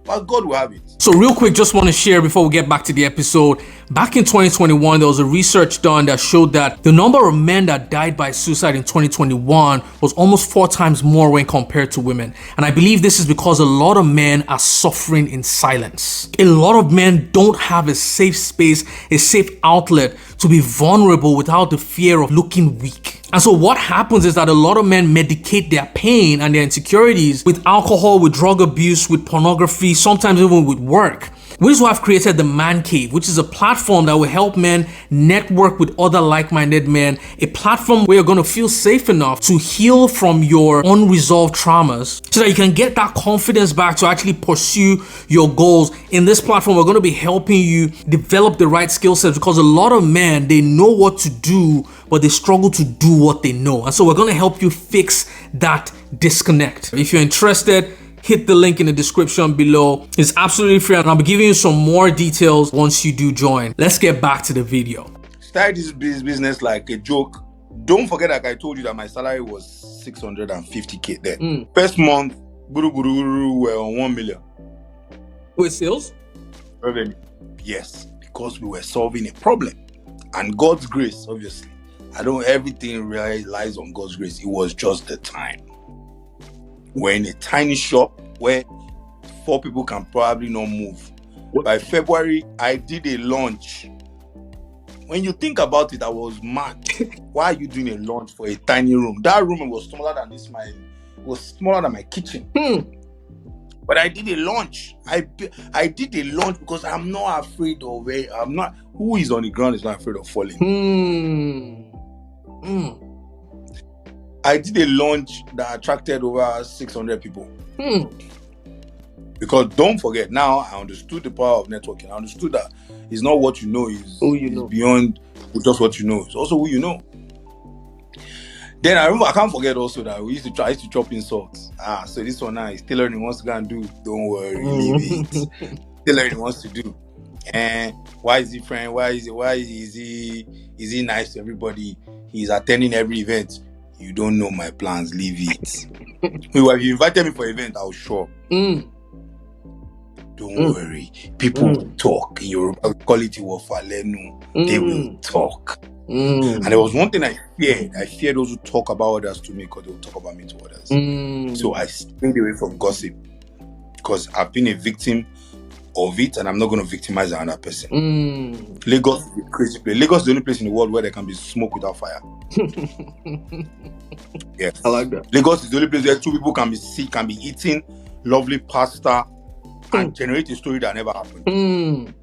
But God will have it. So real quick, just want to share before we get back to the episode. Back in 2021, there was a research done that showed that the number of men that died by suicide in 2021 was almost 4 times more when compared to women. And I believe this is because a lot of men are suffering in silence. A lot of men don't have a safe space, a safe outlet to be vulnerable without the fear of looking weak. And so what happens is that a lot of men medicate their pain and their insecurities with alcohol, with drug abuse, with pornography, sometimes even with work. Which is why I've created the Man Cave, which is a platform that will help men network with other like-minded men, a platform where you're going to feel safe enough to heal from your unresolved traumas so that you can get that confidence back to actually pursue your goals. In this platform, we're going to be helping you develop the right skill sets because a lot of men, they know what to do, but they struggle to do what they know. And so we're going to help you fix that disconnect. If you're interested, hit the link in the description below. It's absolutely free and I'll be giving you some more details once you do join. Let's get back to the video. Start this business like a joke. Don't forget that I told you that my salary was 650K then. First month, we're on 1 million. With sales? Revenue. Yes, because we were solving a problem. And God's grace, obviously. Everything really lies on God's grace. It was just the time. We're in a tiny shop where 4 people can probably not move. By February, I did a launch. When you think about it, I was mad. Why are you doing a launch for a tiny room? That room was smaller than this. It was smaller than my kitchen. But I did a launch. I did a launch because I'm not afraid of it. Who is on the ground is not afraid of falling. I did a launch that attracted over 600 people. Because don't forget, now I understood the power of networking. I understood that it's not what you know, it's beyond just what you know. It's also who you know. Then I remember, I can't forget also that I used to chop insults. So this one now is tailoring wants to go and do. Don't worry, leave it. Tailoring wants to do. And why is he friend? Why is he nice to everybody? He's attending every event. You don't know my plans, leave it. If you invited me for an event, I'll show up. Don't worry. People will talk. Your quality will falenu. They will talk. And there was one thing I feared. I feared those who talk about others to me because they will talk about me to others. So I stayed away from gossip because I've been a victim of it and I'm not going to victimize another person. Lagos is a crazy place. Lagos is the only place in the world where there can be smoke without fire. Yes. I like that. Lagos is the only place where two people can be eating lovely pasta and generate a story that never happened.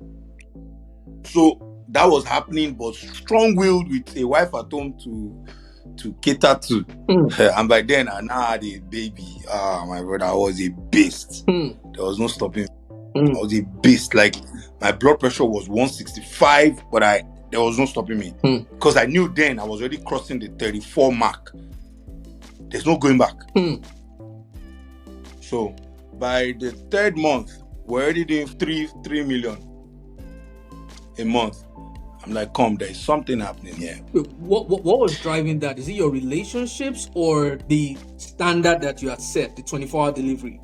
So that was happening, but strong-willed with a wife at home to cater to. And by then, I now had a baby. My brother, I was a beast. There was no stopping. I was a beast. Like, my blood pressure was 165, but there was no stopping me. Because I knew then I was already crossing the 34 mark. There's no going back. So, by the third month, we're already doing 3 million a month. I'm like, come, there's something happening here. What was driving that? Is it your relationships or the standard that you had set, the 24-hour delivery?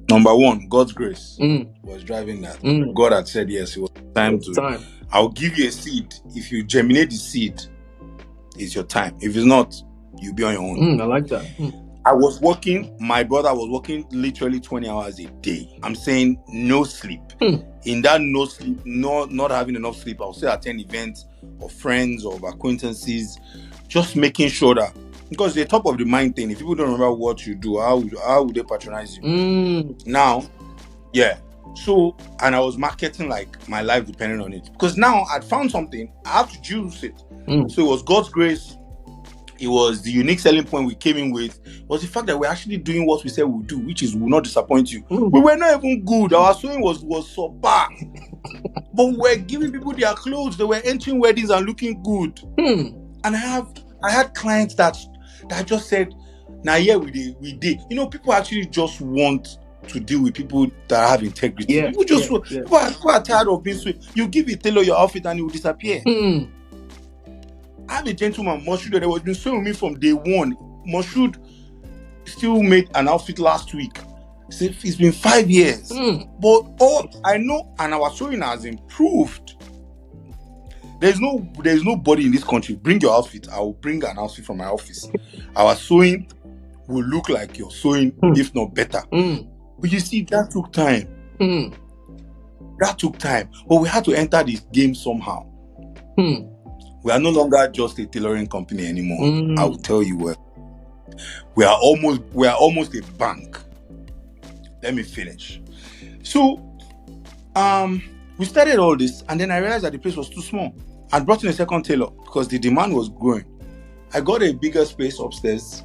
Number one, God's grace was driving that. God had said, yes, it was time to. I'll give you a seed. If you germinate the seed, it's your time. If it's not, you'll be on your own. I like that. I was working, my brother was working literally 20 hours a day. I'm saying no sleep. In that no sleep, not having enough sleep, I'll still attend events of friends, of acquaintances, just making sure that, because the top of the mind thing, if people don't remember what you do, how would they patronize you? Now, yeah. So, and I was marketing like my life depending on it. Because now I'd found something, I have to juice it. So it was God's grace. It was the unique selling point we came in with, was the fact that we're actually doing what we said we'll do, which is will not disappoint you. We were not even good. Our sewing was so bad. But we were giving people their clothes. They were entering weddings and looking good. And I had clients that just said, now yeah, we did. You know, people actually just want to deal with people that have integrity. People are tired of being sweet. You give a tailor your outfit and it will disappear. I'm a gentleman, Moshood, that was been sewing with me from day one. Moshood still made an outfit last week. It's been 5 years. But all I know, and our sewing has improved. There's nobody in this country. Bring your outfit. I will bring an outfit from my office. Our sewing will look like your sewing, if not better. But you see, that took time. That took time. But we had to enter this game somehow. We are no longer just a tailoring company anymore. I will tell you what. We are almost a bank. Let me finish. So, we started all this, and then I realized that the place was too small. I brought in a second tailor because the demand was growing. I got a bigger space upstairs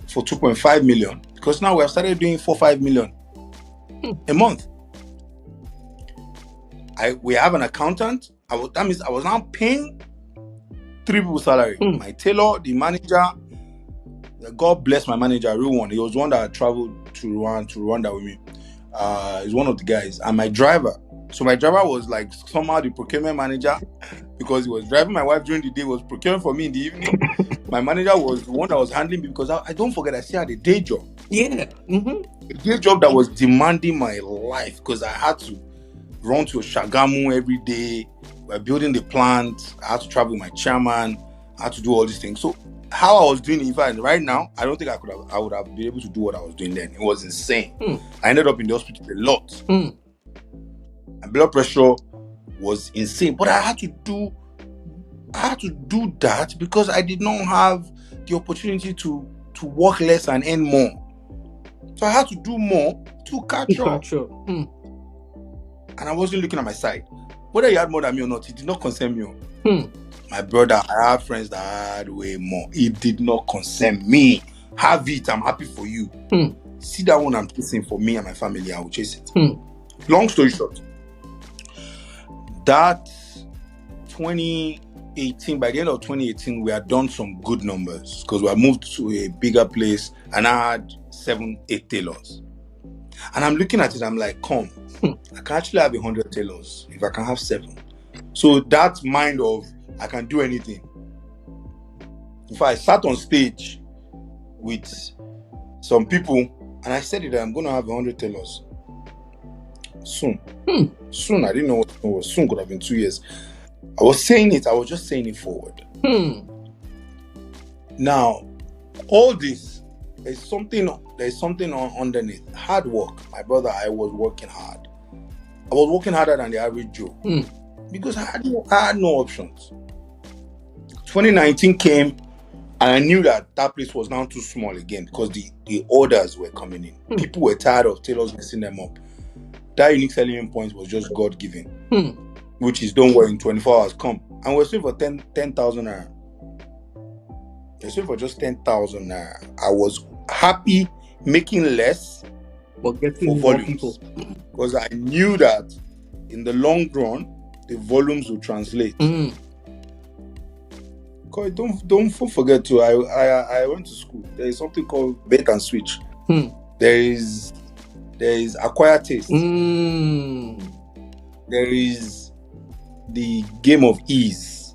for 2.5 million because now we have started doing 4-5 million a month. We have an accountant. That means I was now paying 3 people's salary. My tailor, the manager. God bless my manager, real one. He was one that traveled to Rwanda with me. He's one of the guys. And my driver. So my driver was like somehow the procurement manager because he was driving my wife during the day, was procuring for me in the evening. My manager was the one that was handling me because I don't forget, I still had a day job. Yeah. A day job that was demanding my life because I had to run to Shagamu every day. We're building the plant. I had to travel with my chairman. I had to do all these things. So how I was doing it, in fact, right now, I don't think I would have been able to do what I was doing then. It was insane. I ended up in the hospital a lot. My blood pressure was insane. But I had to do that because I did not have the opportunity to work less and earn more. So I had to do more to catch up. And I wasn't looking at my side. Whether you had more than me or not, it did not concern me. My brother, I have friends that had way more. It did not concern me. Have it. I'm happy for you. See that one I'm chasing for me and my family, I will chase it. Long story short, that 2018, by the end of 2018, we had done some good numbers because we had moved to a bigger place and I had 7-8 tailors. And I'm looking at it, I'm like, I can actually have 100 tailors if I can have 7. So that mind of I can do anything. If I sat on stage with some people and I said it, I'm going to have 100 tailors soon. Soon, I didn't know what it was. Soon could have been 2 years. I was just saying it forward. Now, all this, there's something underneath. Hard work. My brother, I was working hard. I was working harder than the average Joe. Because I had no options. 2019 came and I knew that place was now too small again because the orders were coming in. People were tired of tailors messing them up. That unique selling point was just God-given. Which is, don't worry, in 24 hours, come. And we're selling for 10,000 naira. We're selling for just 10,000 naira. I was happy making less but getting for more volumes. people. Because I knew that in the long run, the volumes would translate. Because don't forget too, I went to school. There is something called bait and switch. There is acquire taste. There is the game of ease.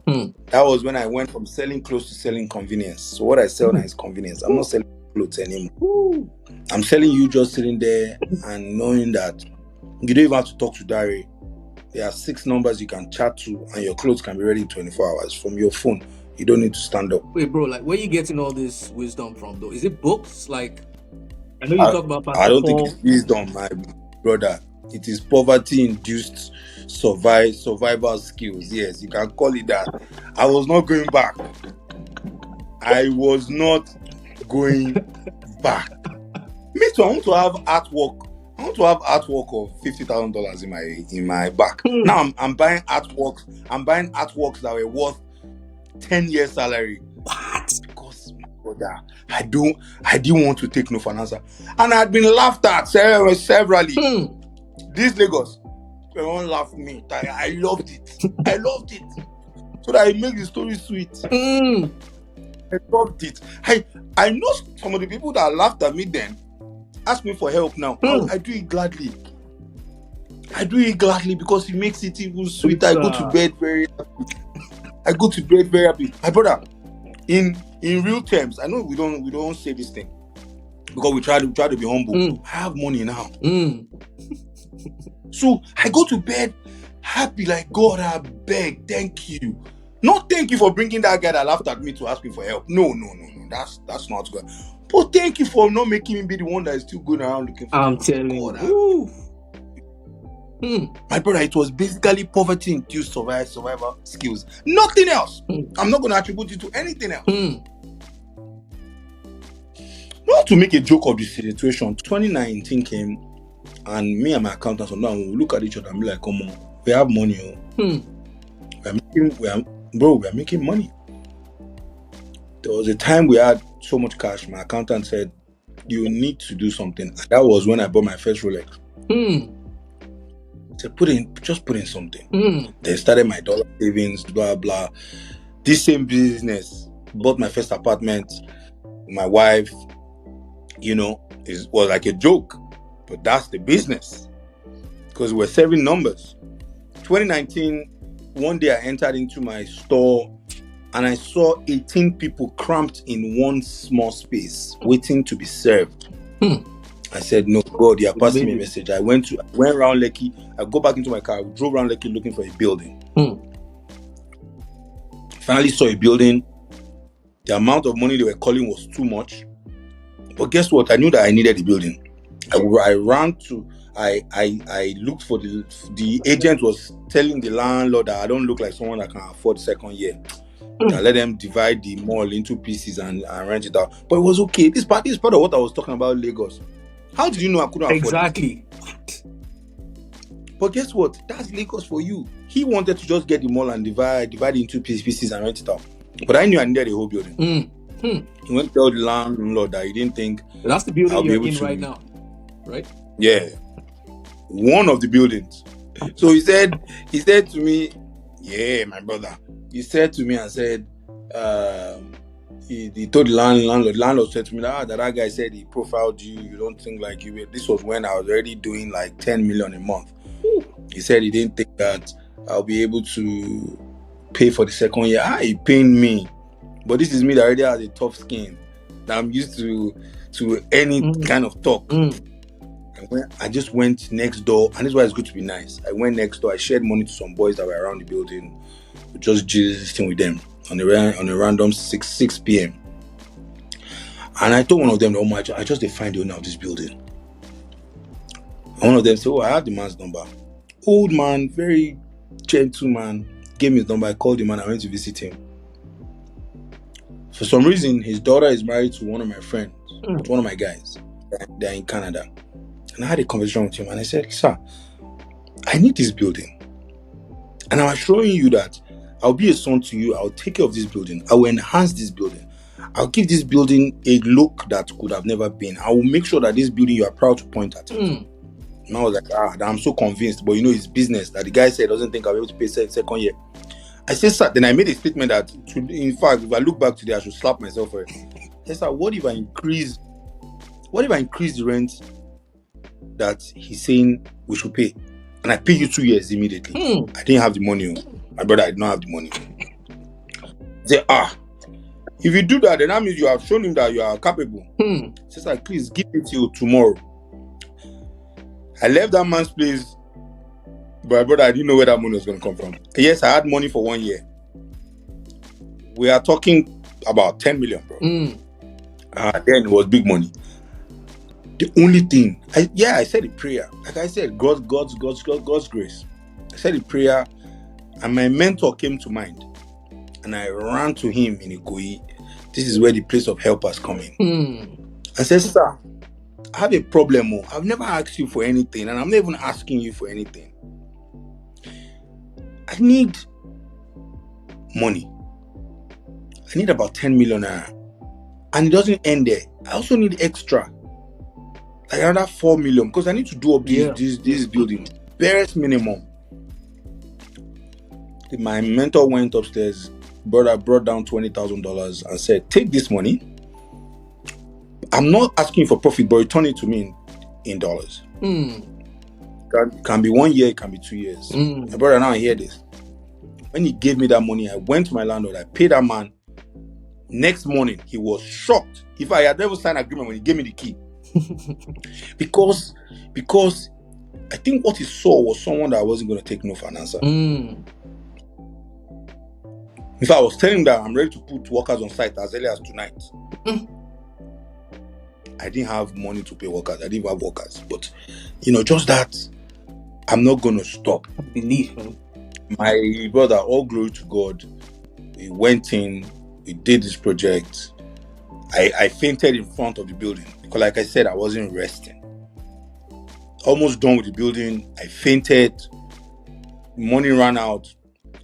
That was when I went from selling clothes to selling convenience. So what I sell now is convenience. I'm not selling clothes anymore. I'm selling you just sitting there and knowing that you don't even have to talk to Dari. There are 6 numbers you can chat to and your clothes can be ready in 24 hours from your phone. You don't need to stand up. Wait, bro, like where are you getting all this wisdom from though? Is it books? Like, I know you talk about Pastor I don't Paul. think it's wisdom, my brother. It is poverty-induced survival skills. Yes, you can call it that. I was not going back. I was not going back. Me too, I want to have artwork. I want to have artwork of $50,000 in my back. Now I'm buying artworks. I'm buying artworks that were worth 10 years salary. What? Because my brother, I didn't want to take no for an answer. And I had been laughed at severally. This Lagos, they won't laugh at me. I loved it. I loved it. So that it makes the story sweet. I loved it. I know some of the people that laughed at me then ask me for help now. I do it gladly. I do it gladly because it makes it even sweeter. I go to bed very happy. My brother, in real terms, I know we don't say this thing because we try to be humble. I have money now. So I go to bed happy, like, God, I beg, thank you. Not thank you for bringing that guy that laughed at me to ask me for help. No. That's not good. But thank you for not making me be the one that is still going around looking for I'm telling you. My brother, it was basically poverty-induced survival skills. Nothing else. I'm not going to attribute it to anything else. Not to make a joke of the situation, 2019 came and me and my accountant sometimes we look at each other and be like, come on, we have money. We are making money. There was a time we had so much cash, my accountant said, you need to do something. And that was when I bought my first Rolex. I said, just put in something. Then started my dollar savings, blah, blah. This same business, bought my first apartment, my wife, was like a joke. But that's the business. Because we're serving numbers. 2019, one day I entered into my store and I saw 18 people cramped in one small space, waiting to be served. I said, no, God, you are passing me a message. I went around Lekki. I go back into my car. I drove around Lekki looking for a building. Finally saw a building. The amount of money they were calling was too much. But guess what? I knew that I needed a building. I looked for the agent was telling the landlord that I don't look like someone that can afford second year. I let them divide the mall into pieces and rent it out. But it was okay. This part of what I was talking about Lagos. How did you know I couldn't afford it? Exactly. But guess what? That's Lagos for you. He wanted to just get the mall and divide it into pieces and rent it out. But I knew I needed a whole building. He went to tell the landlord that he didn't think that's the building you're in right now, right? Yeah. One of the buildings. So he said to me, Yeah, my brother. He said to me and said, he told the landlord said to me that guy said he profiled you. You don't think like you will. This was when I was already doing like 10 million a month. He said he didn't think that I'll be able to pay for the second year. He pained me. But this is me that already has a tough skin. That I'm used to any kind of talk. I just went next door, and this is why it's good to be nice. I went next door. I shared money to some boys that were around the building, just gisting with them on a random 6 p.m. And I told one of them, "Oh my, I just find the owner of this building." And one of them said, "Oh, I have the man's number." Old man, very gentle man, gave me his number. I called him and I went to visit him. For some reason, his daughter is married to one of my friends, one of my guys. They're in Canada. And I had a conversation with him and I said, "Sir, I need this building. And I'm showing you that I'll be a son to you. I'll take care of this building. I will enhance this building. I'll give this building a look that could have never been. I will make sure that this building you are proud to point at it." And I was like, I'm so convinced. But it's business that the guy said doesn't think I'll be able to pay second year. I said, "Sir," then I made a statement that, in fact, if I look back today, I should slap myself for it. I said, "Sir, what if I increase the rent that he's saying we should pay? And I pay you 2 years immediately." I didn't have the money. My brother, I did not have the money. He said, if you do that, then that means you have shown him that you are capable. He says, "Sir, please give it till tomorrow." I left that man's place, but my brother, I didn't know where that money was going to come from. Yes, I had money for 1 year. We are talking about 10 million, bro. Then it was big money. The only thing, I said a prayer. Like I said, God's grace. I said a prayer, and my mentor came to mind, and I ran to him in Ikoyi. This is where the place of helpers come in. I said, "Sir, I have a problem. I've never asked you for anything, and I'm not even asking you for anything. I need money. I need about 10 million naira. And it doesn't end there. I also need extra, like another 4 million, because I need to do up this building. Barest minimum." My mentor went upstairs, brought down $20,000 and said, "Take this money. I'm not asking for profit, but return it to me in dollars. It can be 1 year, it can be 2 years." My brother, now I hear this. When he gave me that money, I went to my landlord, I paid that man. Next morning, he was shocked. If I had never signed an agreement when he gave me the key. because I think what he saw was someone that I wasn't going to take no for an answer. If I was telling him that I'm ready to put workers on site as early as tonight, I didn't have money to pay workers. I didn't have workers. But, just that, I'm not going to stop. Belief. My brother, all glory to God. We went in, we did this project. I fainted in front of the building because, like I said, I wasn't resting. Almost done with the building. I fainted. Money ran out.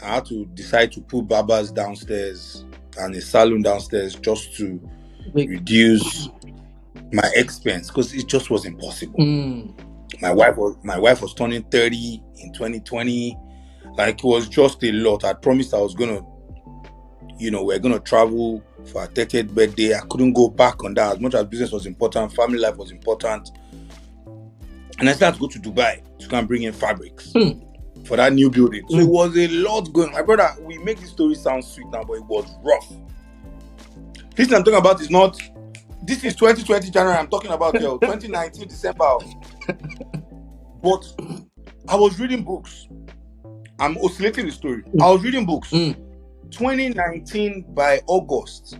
I had to decide to put barbers downstairs and a salon downstairs just to reduce my expense because it just was impossible. My wife was turning 30 in 2020. Like, it was just a lot. I promised I was gonna, we're gonna travel for our 30th birthday. I couldn't go back on that. As much as business was important, family life was important. And I started to go to Dubai to come bring in fabrics for that new building. So it was a lot going on. My brother, we make this story sound sweet now, but it was rough. This I'm talking about is not, this is 2020 January, I'm talking about 2019 December. But I was reading books. I'm oscillating the story. I was reading books. 2019 by August,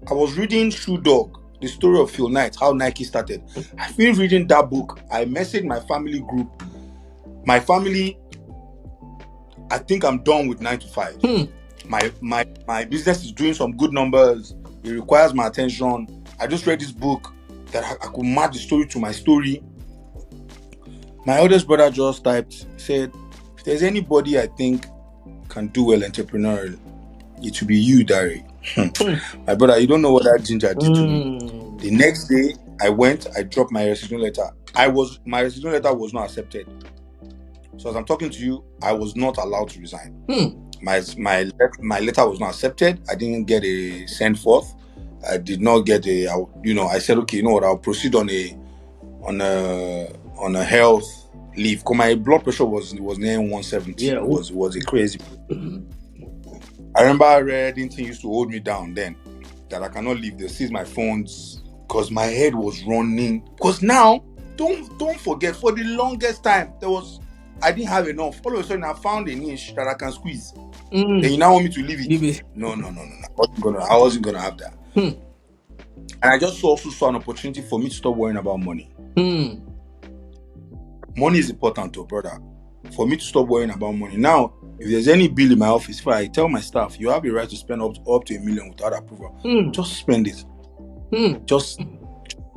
I was reading Shoe Dog, the story of Phil Knight, how Nike started. I finished reading that book. I messaged my family group. My family, I think I'm done with 9 to 5. My business is doing some good numbers. It requires my attention. I just read this book that I could match the story to my story. My eldest brother just typed, said, "If there's anybody I think can do well entrepreneurial, it will be you, Dari." My brother, you don't know what that ginger did to me. The next day, I went, I dropped my resignation letter. My resignation letter was not accepted. So as I'm talking to you, I was not allowed to resign. my letter was not accepted. I didn't get a send forth. I did not get I said, okay, you know what, I'll proceed on a health leave. Because my blood pressure was near 170. Yeah. It was a crazy. I remember Reddington used to hold me down then, that I cannot leave. They seize my phones because my head was running. Because now, don't forget, for the longest time, I didn't have enough. All of a sudden, I found a niche that I can squeeze. Then you now want me to leave it? No. I wasn't gonna have that. And I just also saw an opportunity for me to stop worrying about money. Money is important, though, brother. For me to stop worrying about money. Now, if there's any bill in my office, if I tell my staff, you have the right to spend up to $1 million without approval, just spend it. Just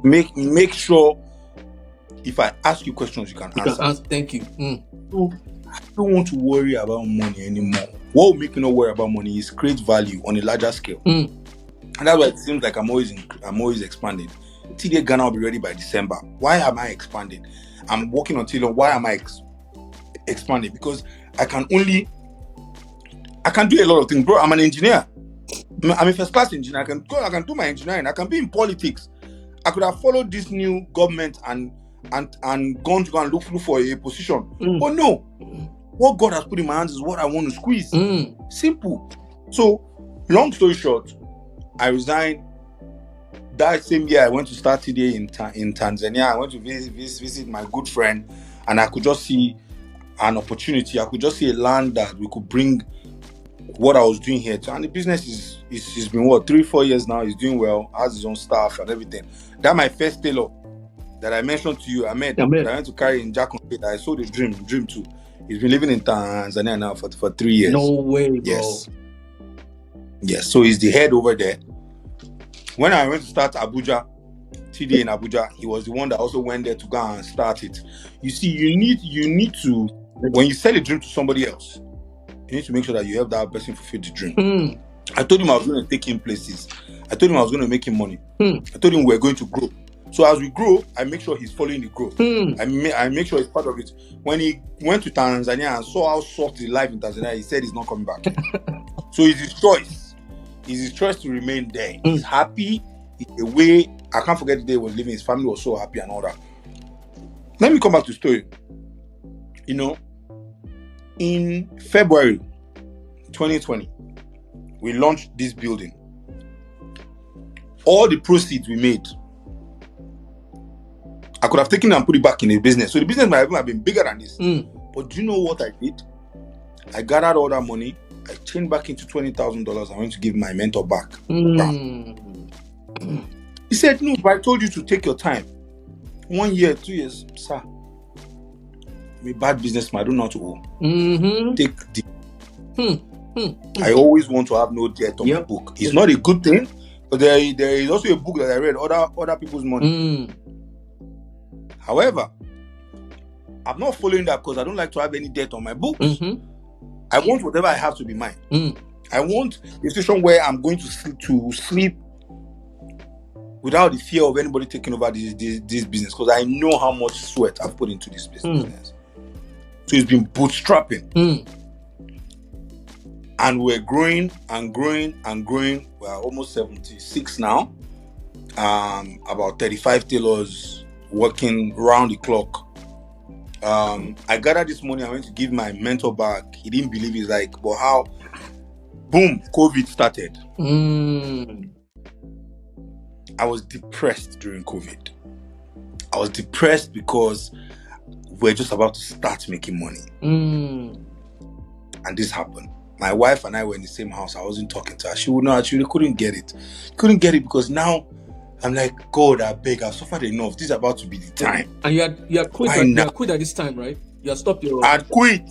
make sure if I ask you questions, you can answer. Thank you. So, I don't want to worry about money anymore. What will make you not worry about money is create value on a larger scale. And that's why it seems like I'm always expanding. TDA Ghana will be ready by December. Why am I expanding? I'm working on TDA. Why am I expanding? Because I can do a lot of things, bro. I'm an engineer. I'm a first class engineer. I can do my engineering. I can be in politics. I could have followed this new government and gone to go and look for a position. But no, what God has put in my hands is what I want to squeeze. Simple. So, long story short, I resigned. That same year, I went to start TDA in Tanzania. I went to visit my good friend, and I could just see an opportunity. I could just see a land that we could bring what I was doing here to. And the business is been 3-4 years now. He's doing well, has his own staff and everything. That my first tailor that I mentioned to you, Ahmed, that I went to carry in Jackson State. I saw the dream too. He's been living in Tanzania now for 3 years. No way, bro. Yes. So he's the head over there. When I went to start TDA in Abuja, he was the one that also went there to go and start it. You see, you need to, when you sell a dream to somebody else, you need to make sure that you help that person fulfill the dream. I told him I was going to take him places. I told him I was going to make him money. I told him we're going to grow. So as we grow, I make sure he's following the growth. I make sure he's part of it. When he went to Tanzania and saw how soft the life in Tanzania, he said he's not coming back. So it's his choice. It's his choice to remain there. He's happy. The way, I can't forget the day he was living. His family was so happy and all that. Let me come back to the story. In February 2020, we launched this building. All the proceeds we made, I could have taken it and put it back in the business. So the business might even have been bigger than this. But do you know what I did? I gathered all that money. I changed back into $20,000. I went to give my mentor back. He said, no, but I told you to take your time. 1 year, 2 years, sir. I'm a bad businessman. I don't know how to owe. Take the. I always want to have no debt on my book. It's not a good thing, but there is also a book that I read, other people's money. However, I'm not following that because I don't like to have any debt on my books. I want whatever I have to be mine. I want a situation where I'm going to sleep without the fear of anybody taking over this business, because I know how much sweat I've put into this business. So it's been bootstrapping. And we're growing and growing and growing. We're almost 76 now. About 35 tailors working round the clock. I gathered this money. I went to give my mentor back. He didn't believe it. He's like, but how? Boom, COVID started. I was depressed during COVID. I was depressed because we're just about to start making money. And this happened. My wife and I were in the same house. I wasn't talking to her. She couldn't get it. Couldn't get it because now I'm like, God, I beg, I've suffered enough. This is about to be the time. And you had quit. You had quit at this time, right? You had stopped your. I quit.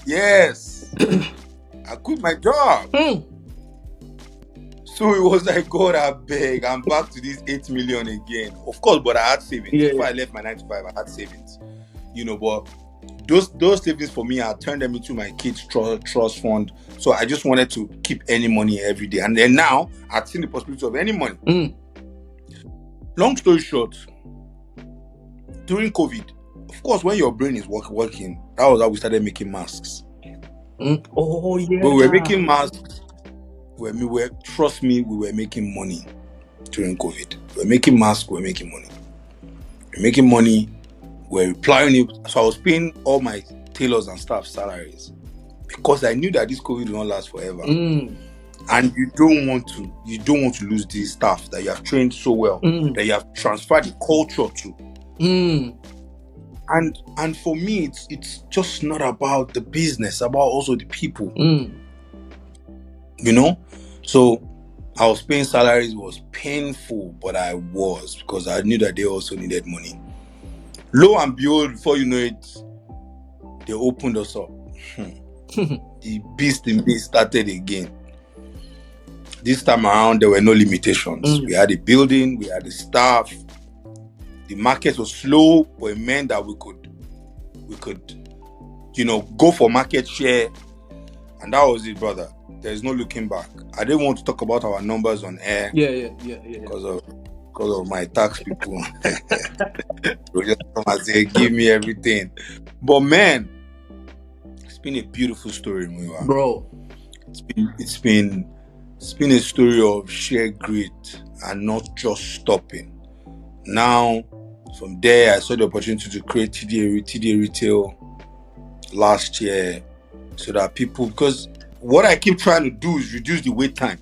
Yes. I quit my job. So it was like, God, I beg, I'm back to this 8 million again. Of course, but I had savings. Before I left my 9 to 5, I had savings. But those savings for me, I turned them into my kids' trust fund. So I just wanted to keep any money every day. And then now, I've seen the possibility of any money. Long story short, during COVID, of course, when your brain is working, that was how we started making masks. Oh yeah. But we were making masks. Trust me, we were making money during COVID. We were making masks, we were making money. We were making money, we were replying it. So I was paying all my tailors and staff salaries because I knew that this COVID will not last forever. And you don't want to lose these staff that you have trained so well, that you have transferred the culture to. And for me, it's just not about the business, about also the people. You know? So I was paying salaries, it was painful, but I was, because I knew that they also needed money. Lo and behold, before you know it, they opened us up. The beast in me started again. This time around, there were no limitations. We had a building, we had the staff. The market was slow, but it meant that we could, go for market share. And that was it, brother. There's no looking back. I didn't want to talk about our numbers on air. Yeah. Because of my tax people. They just come and say, give me everything. But man, it's been a beautiful story, Muiwa. Bro. It's been a story of sheer grit and not just stopping. Now, from there, I saw the opportunity to create TDA Retail last year, so that people, because what I keep trying to do is reduce the wait time.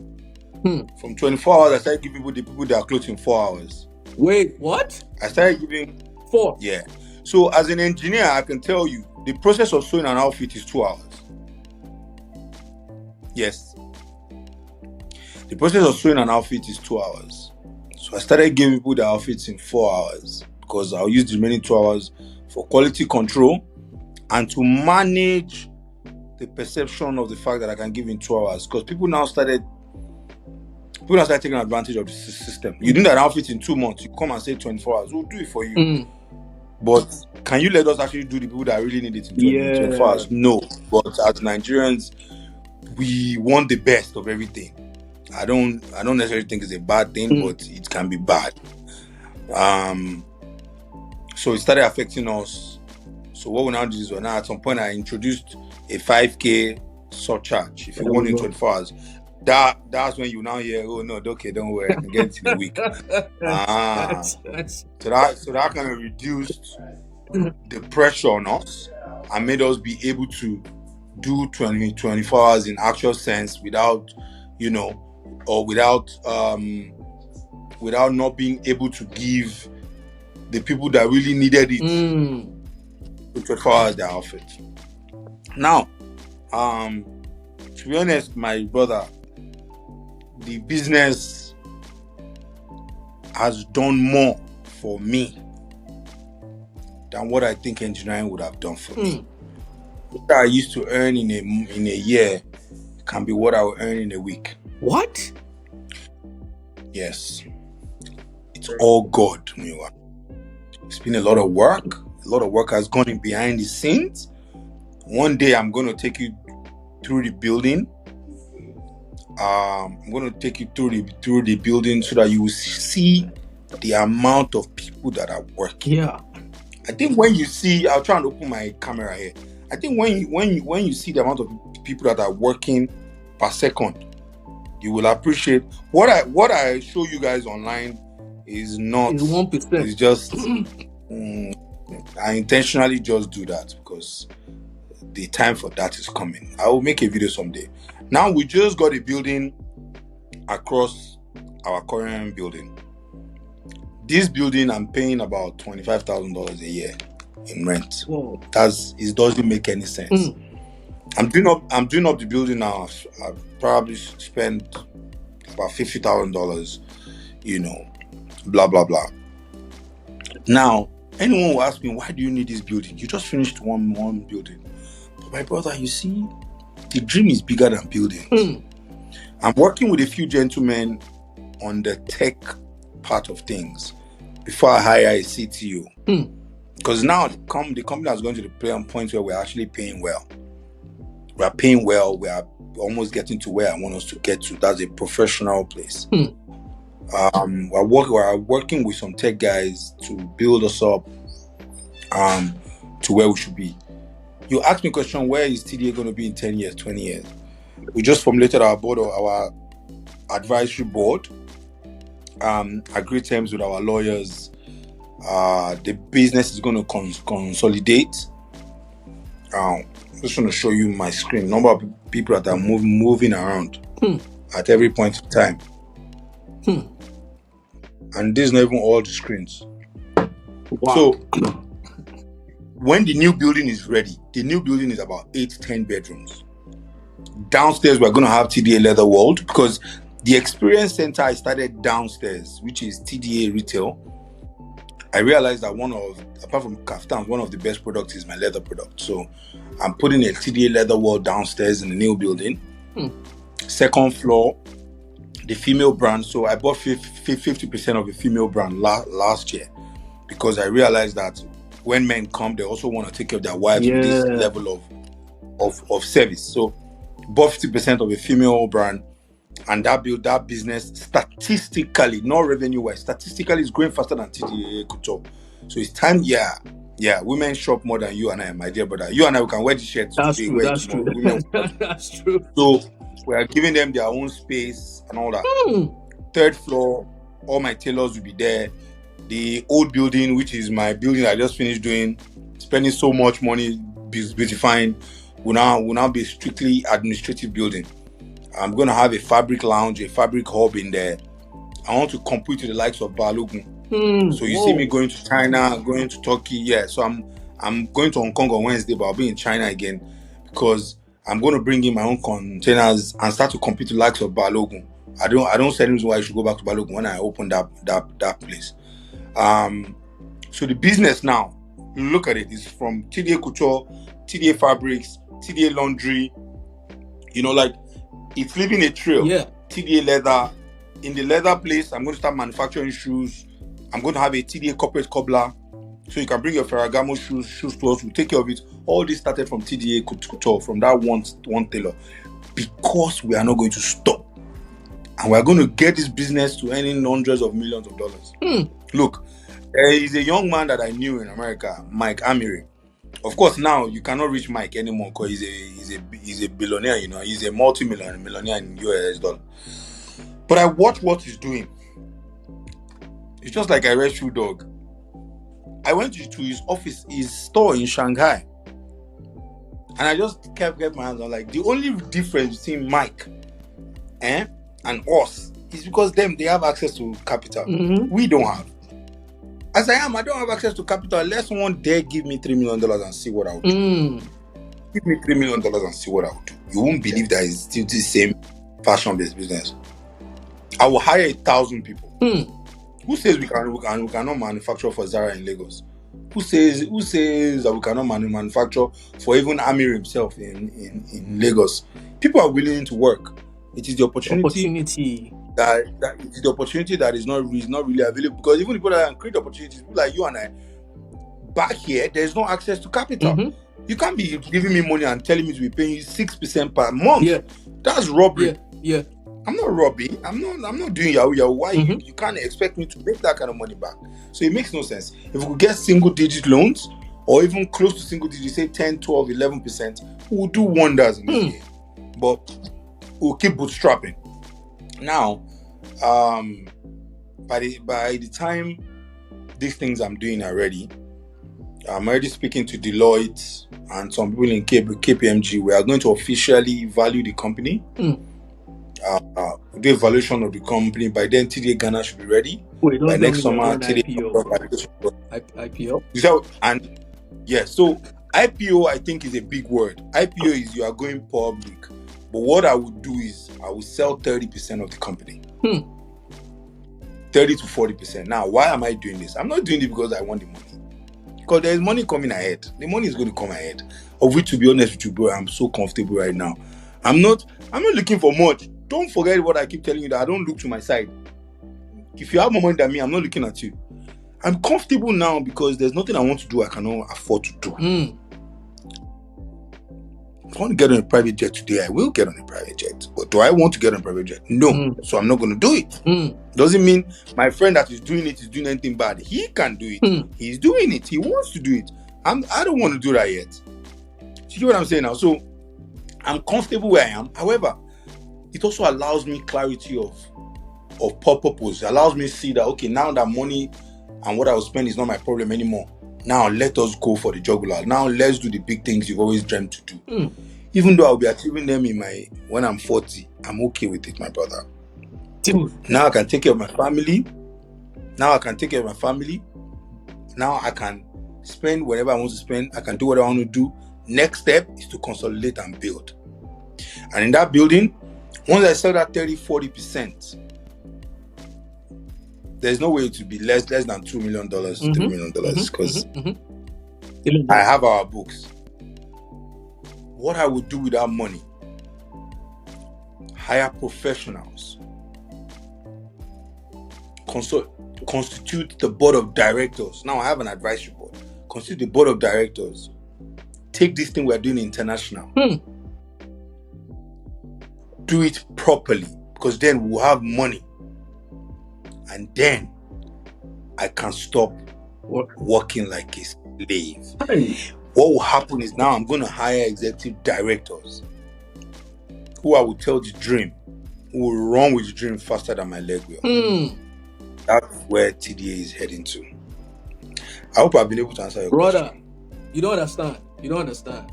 From 24 hours, I started giving the people that are closed in 4 hours. Wait, what? I started giving 4. Yeah. So as an engineer, I can tell you the process of sewing an outfit is 2 hours. Yes. The process of sewing an outfit is 2 hours. So I started giving people the outfits in 4 hours, because I'll use the remaining 2 hours for quality control and to manage the perception of the fact that I can give in 2 hours. Because people now started taking advantage of the system. You do that outfit in 2 months, you come and say 24 hours, we'll do it for you. But can you let us actually do the people that really need it in 24 hours? No. But as Nigerians, we want the best of everything. I don't necessarily think it's a bad thing, but it can be bad. So it started affecting us. So what we now do is, now at some point I introduced a 5K surcharge. If you want in 24 hours, that's when you now hear, oh no, okay, don't worry, I can get it in a week. So that kind of reduced the pressure on us and made us be able to do 24 hours in actual sense without, or without not being able to give the people that really needed it 24 hours their outfit. Now, to be honest, my brother, the business has done more for me than what I think engineering would have done for me. What I used to earn in a year can be what I will earn in a week. What? Yes. It's all God, Miwa. It's been a lot of work. A lot of work has gone in behind the scenes. One day I'm going to take you through the building. I'm going to take you through the building so that you will see the amount of people that are working. Yeah. I think when you see, I'll try and open my camera here. I think when you see the amount of people that are working per second, you will appreciate what I show you guys online is not. It's 1%. It's just I intentionally just do that because the time for that is coming. I will make a video someday. Now we just got a building across our current building. This building I'm paying about $25,000 a year in rent. Whoa. It doesn't make any sense. I'm doing up the building now. I've probably spent about $50,000, blah blah blah. Now, anyone will ask me, why do you need this building? You just finished one building. But my brother, you see, the dream is bigger than buildings. I'm working with a few gentlemen on the tech part of things before I hire a CTO. Because now the company is going to the point where we're actually paying well. We are paying well. We are almost getting to where I want us to get to. That's a professional place. We're working with some tech guys to build us up to where we should be. You ask me a question, where is TDA going to be in 10 years, 20 years? We just formulated our board, or our advisory board, agreed terms with our lawyers. The business is going to consolidate. I'm just going to show you my screen. Number of people that are moving around at every point in time. And this is not even all the screens. Wow. So when the new building is ready, the new building is about 8-10 bedrooms. Downstairs, we're going to have TDA Leather World, because the experience center I started downstairs, which is TDA Retail. I realized that apart from kaftans, one of the best products is my leather product. So I'm putting a TDA Leather World downstairs in the new building. Second floor, the female brand. So I bought 50% of the female brand last year, because I realized that when men come, they also want to take care of their wives with this level of service. So bought 50% of a female brand, and that business statistically, not revenue-wise, statistically is growing faster than TDA Couture. So it's time, women shop more than you and I, my dear brother. You and I, we can wear the shirts today. That's true. That's true. So we are giving them their own space and all that. Third floor, all my tailors will be there. The old building, which is my building I just finished doing, spending so much money beautifying, will now be a strictly administrative building. I'm going to have a fabric lounge, a fabric hub in there. I want to compete with the likes of Balogun. So you see me going to China, going to Turkey. Yeah, so I'm going to Hong Kong on Wednesday, but I'll be in China again, because I'm going to bring in my own containers and start to compete with the likes of Balogun. I don't see any reason why I should go back to Balogun when I open that place. So the business now, look at it, is from TDA Couture, TDA Fabrics, TDA Laundry. Like, it's leaving a trail. TDA Leather. In the leather place, I'm going to start manufacturing shoes. I'm going to have a TDA corporate cobbler, so you can bring your Ferragamo shoes to us. We'll take care of it. All this started from TDA Couture, from that one tailor, because we are not going to stop. And we're going to get this business to earning hundreds of millions of dollars. Look, there is a young man that I knew in America, Mike Amiri. Of course, now you cannot reach Mike anymore, because he's a billionaire. He's a multi-millionaire in US dollar. But I watch what he's doing. It's just like a rescue dog. I went to his office, his store in Shanghai, and I just kept my hands on. Like, the only difference between Mike and us is because they have access to capital. We don't have. As I don't have access to capital unless someone dare give me $3 million and see what I would do. Give me $3 million and see what I would do. You won't believe that it's still the same fashion-based business. I will hire 1,000 people. Who says we cannot manufacture for Zara in Lagos? Who says that we cannot manufacture for even Amir himself in Lagos? People are willing to work. It is the opportunity. That it is the opportunity that is not really available, because even the people that can create opportunities, people like you and I, back here, there's no access to capital. You can't be giving me money and telling me to be paying you 6% per month. That's robbery. I'm not robbing. I'm not doing yahoo. Why you can't expect me to make that kind of money back? So it makes no sense. If we could get single-digit loans, or even close to single-digit, say 10, 12, 11%, we will do wonders in this game. But we'll keep bootstrapping. Now, by the time these things I'm doing are ready, I'm already speaking to Deloitte and some people in KPMG. We are going to officially value the company. Do evaluation of the company. By then, TDA Ghana should be ready. By next summer, TDA IPO. And so IPO, I think, is a big word. IPO is you are going public. But what I would do is I would sell 30% of the company. 30 to 40%. Now, why am I doing this? I'm not doing it because I want the money. Because there is money coming ahead. The money is going to come ahead. Of which, to be honest with you, bro, I'm so comfortable right now. I'm not looking for much. Don't forget what I keep telling you, that I don't look to my side. If you have more money than me, I'm not looking at you. I'm comfortable now because there's nothing I want to do I cannot afford to do. If I want to get on a private jet today, I will get on a private jet. But do I want to get on a private jet? No. So I'm not going to do it. Doesn't mean my friend that is doing it is doing anything bad. He can do it. He's doing it. He wants to do it. I don't want to do that yet. you get what I'm saying now? So I'm comfortable where I am. However, it also allows me clarity of purpose. It allows me to see that, okay, now that money and what I will spend is not my problem anymore. Now let us go for the jugular. Now let's do the big things you've always dreamt to do. Even though I'll be achieving them when I'm 40, I'm okay with it, my brother. Dude. Now I can take care of my family. Now I can spend whatever I want to spend. I can do what I want to do. Next step is to consolidate and build. And in that building, once I sell that 30-40%, there's no way to be less than $2 million, $3 million, because I have our books. What I would do with that money: hire professionals, constitute the board of directors. Now I have an advisory board. Constitute the board of directors. Take this thing we're doing international. Do it properly, because then we'll have money. And then I can stop working like a slave. What will happen is now I'm going to hire executive directors who I will tell the dream, who will run with the dream faster than my leg will. That's where TDA is heading to. I hope I've been able to answer your question. You don't understand. You don't understand.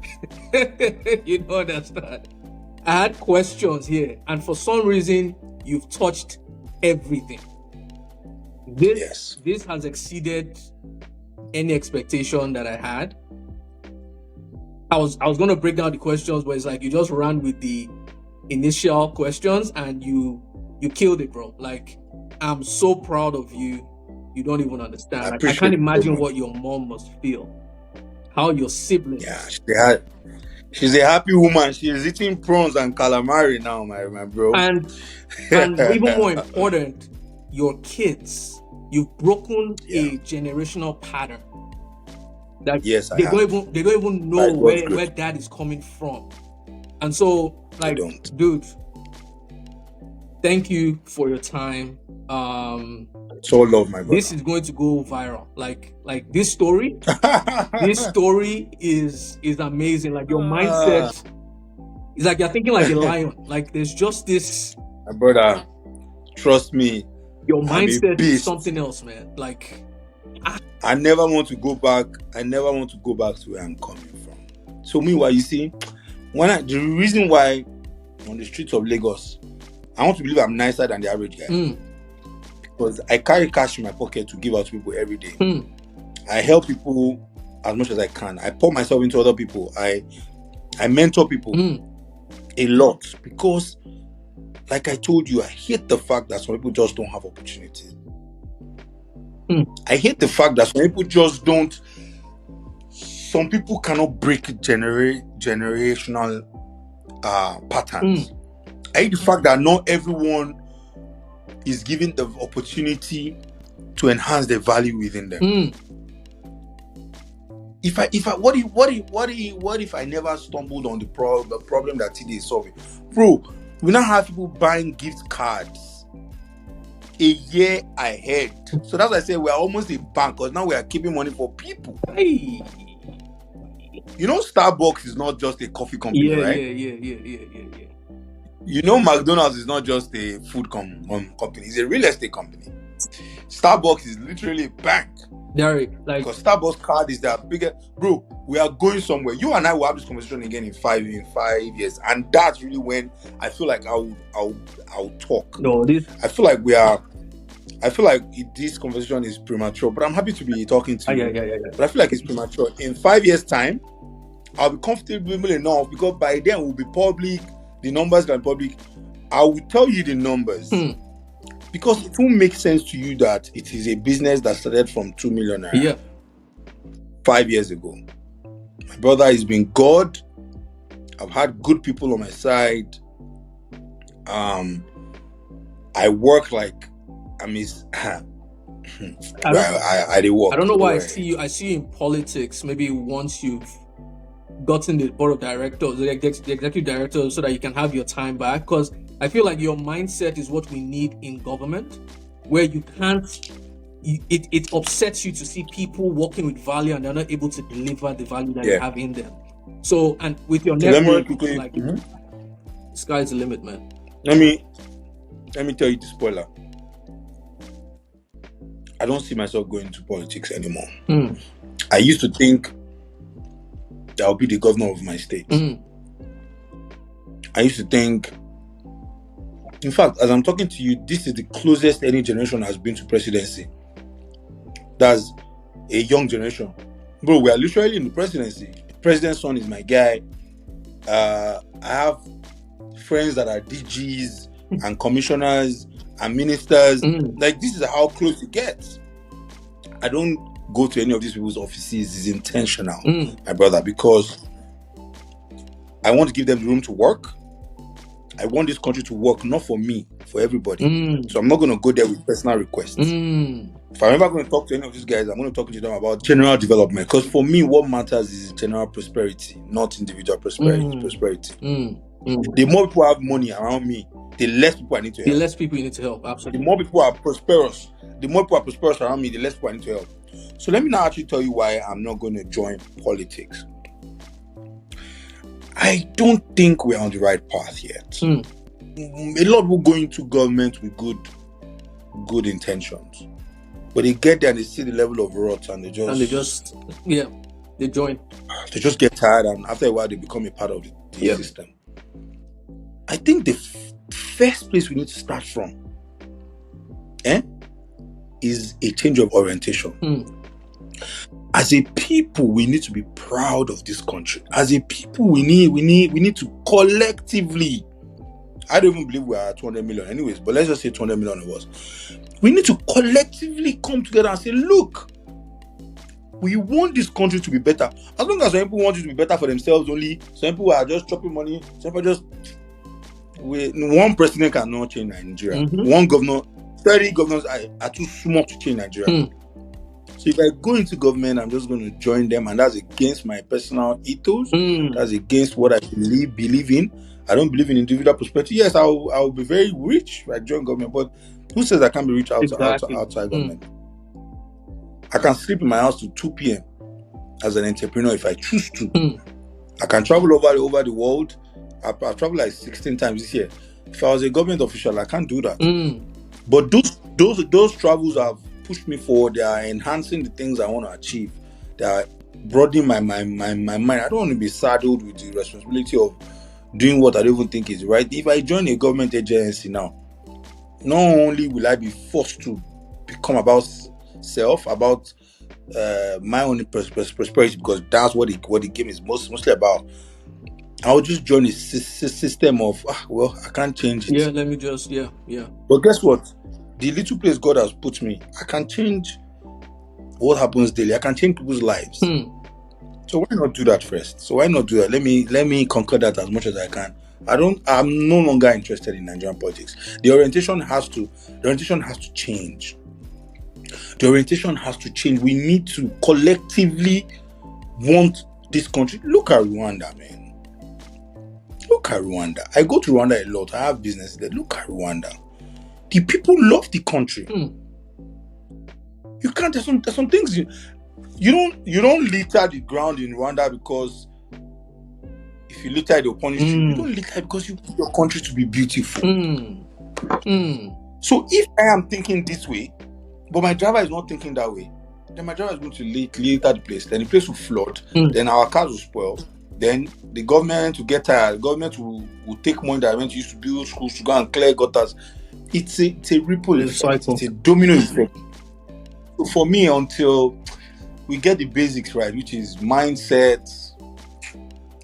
I had questions here, and for some reason, you've touched everything. This has exceeded any expectation that I had. I was going to break down the questions, but it's like you just ran with the initial questions and you killed it, bro. Like, I'm so proud of you. You don't even understand. I can't imagine what your mom must feel. How your siblings. Yeah, she's a happy woman. She is eating prawns and calamari now, my bro. And even more important, your kids. You've broken a generational pattern. That they don't even know where dad is coming from. And so, like, dude, thank you for your time. It's all love, my brother. This is going to go viral. Like this story. This story is amazing. Like, your mindset is like you're thinking like a lion. Like, there's just this. My brother, trust me. Your mindset is something else, man. Like, I never want to go back. I never want to go back to where I'm coming from. So meanwhile, you see, the reason why on the streets of Lagos, I want to believe I'm nicer than the average guy. Because I carry cash in my pocket to give out to people every day. I help people as much as I can. I pour myself into other people. I mentor people a lot, because, like I told you, I hate the fact that some people just don't have opportunities. I hate the fact that some people just don't. Some people cannot break generational patterns. I hate the fact that not everyone is given the opportunity to enhance the value within them. What if I never stumbled on the problem that TD is solving? Bro, we now have people buying gift cards a year ahead. So that's why I say we're almost a bank, because now we are keeping money for people. Hey. You know, Starbucks is not just a coffee company, right? Yeah. You know, McDonald's is not just a food company. It's a real estate company. Starbucks is literally a bank. Because Starbucks card is their biggest. Bro, we are going somewhere. You and I will have this conversation again in 5 years, and that's really when I feel like I'll talk. I feel like this conversation is premature, but I'm happy to be talking to you. Yeah. But I feel like it's premature. In 5 years' time, I'll be comfortable enough, because by then we'll be public. The numbers are public. I will tell you the numbers. Because it won't make sense to you that it is a business that started from 2 million naira 5 years ago. My brother has been God. I've had good people on my side. I work like I work. I don't know why I see you in politics. Maybe once you've gotten the board of directors, the executive directors, so that you can have your time back. Because I feel like your mindset is what we need in government, where you can't. It upsets you to see people working with value and they're not able to deliver the value that you have in them. So, and with your So let me network, quickly. like sky's the limit, man. Let me tell you the spoiler. I don't see myself going into politics anymore. I used to think that I'll be the governor of my state. I used to think, in fact, as I'm talking to you, this is the closest any generation has been to presidency. That's a young generation. Bro, we are literally in the presidency. President's son is my guy. I have friends that are DGs and commissioners and ministers. Like, this is how close it gets. I don't go to any of these people's offices. It's intentional, my brother, because I want to give them the room to work. I want this country to work, not for me, for everybody. So I'm not going to go there with personal requests. If I'm ever going to talk to any of these guys, I'm going to talk to them about general development. Because for me, what matters is general prosperity, not individual prosperity. The more people have money around me, the less people I need to help. The less people you need to help, absolutely. The more people are prosperous, around me, the less people I need to help. So let me now actually tell you why I'm not going to join politics. I don't think we're on the right path yet. A lot of people go into government with good intentions, but they get there and they see the level of rot and they join. They just get tired, and after a while they become a part of the system. I think the first place we need to start from is a change of orientation. As a people, we need to be proud of this country. As a people, we need to collectively. I don't even believe we are 200 million anyways, but let's just say 200 million of us. We need to collectively come together and say, look, we want this country to be better. As long as some people want it to be better for themselves only, some people are just chopping money, some people just... one president cannot change Nigeria. One governor, 30 governors are too small to change Nigeria. So if I go into government, I'm just going to join them, and that's against my personal ethos. That's against what I believe in. I don't believe in individual prosperity. Yes, I'll be very rich if I join government, but who says I can't be rich outside government? I can sleep in my house till 2 p.m. as an entrepreneur if I choose to. I can travel over the world. I've traveled like 16 times this year. If I was a government official, I can't do that. But those travels have pushed me forward. They are enhancing the things I want to achieve. They are broadening my mind. I don't want to be saddled with the responsibility of doing what I don't even think is right. If I join a government agency now, not only will I be forced to become about self, about my own prosperity, because that's what the game is mostly about. I'll just join a system of, I can't change it. Let me just, But guess what? The little place God has put me, I can change what happens daily. I can change people's lives. So why not do that first? So why not do that? Let me conquer that as much as I can. I'm no longer interested in Nigerian politics. The orientation has to change. The orientation has to change. We need to collectively want this country. Look at Rwanda, man. Look at Rwanda. I go to Rwanda a lot. I have business there. Look at Rwanda. The people love the country. You can't. There's some things you don't litter the ground in Rwanda because if you litter, they'll punish you. You don't litter because you want your country to be beautiful. So if I am thinking this way, but my driver is not thinking that way, then my driver is going to litter the place. Then the place will flood. Then our cars will spoil. Then the government will get tired. The government will take money that went used to build schools to go and clear gutters. It's a ripple effect. It's a domino effect. So for me, until we get the basics right, which is mindset,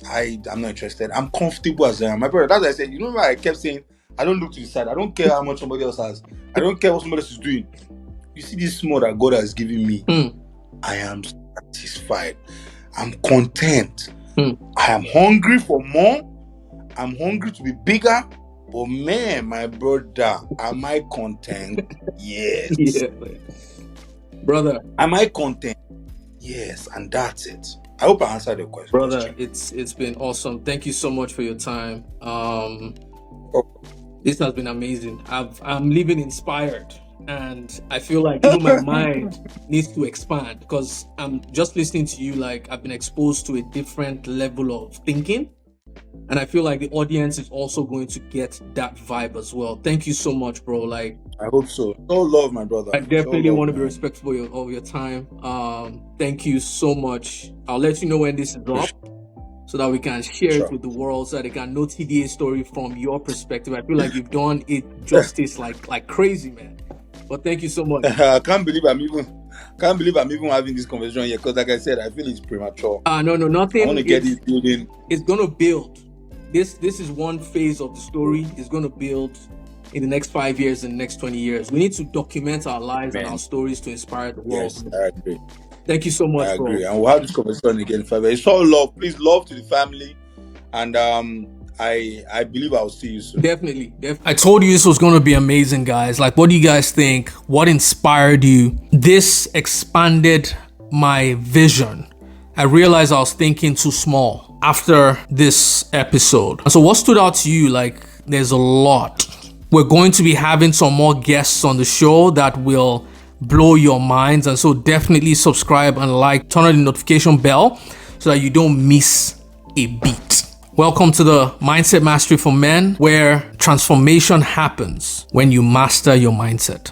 I'm not interested. I'm comfortable as I am. My brother, that's why I said, you know why I kept saying, I don't look to the side. I don't care how much somebody else has. I don't care what somebody else is doing. You see this small that God has given me, I am satisfied. I'm content. I am hungry for more. I'm hungry to be bigger. But man, my brother, am I content? Yes. Brother. Am I content? Yes, and that's it. I hope I answered your question. Brother, it's been awesome. Thank you so much for your time. This has been amazing. I'm living inspired. And I feel like even my mind needs to expand because I'm just listening to you. Like, I've been exposed to a different level of thinking. And I feel like the audience is also going to get that vibe as well. Thank you so much, bro. Like, I hope so. No love, my brother. I definitely love, want to be man. respectful of your time. Thank you so much. I'll let you know when this is up so that we can share it with the world, so that they can know TDA story from your perspective. I feel like you've done it justice like crazy, man. But thank you so much. I can't believe I'm even having this conversation here, because like I said, I feel it's premature. No, nothing. I want to get it building. It's gonna build. This is one phase of the story. It's gonna build in the next 5 years and the next 20 years. We need to document our lives and our stories to inspire the world. Yes, I agree. Thank you so much, I agree. bro. And we'll have this conversation again in 5 years. It's all love. Please, love to the family. And I believe I'll see you soon. Definitely. I told you this was going to be amazing, guys. Like, what do you guys think? What inspired you? This expanded my vision. I realized I was thinking too small after this episode. So what stood out to you? Like, there's a lot. We're going to be having some more guests on the show that will blow your minds. And so definitely subscribe and like, turn on the notification bell so that you don't miss a beat. Welcome to the Mindset Mastery for Men, where transformation happens when you master your mindset.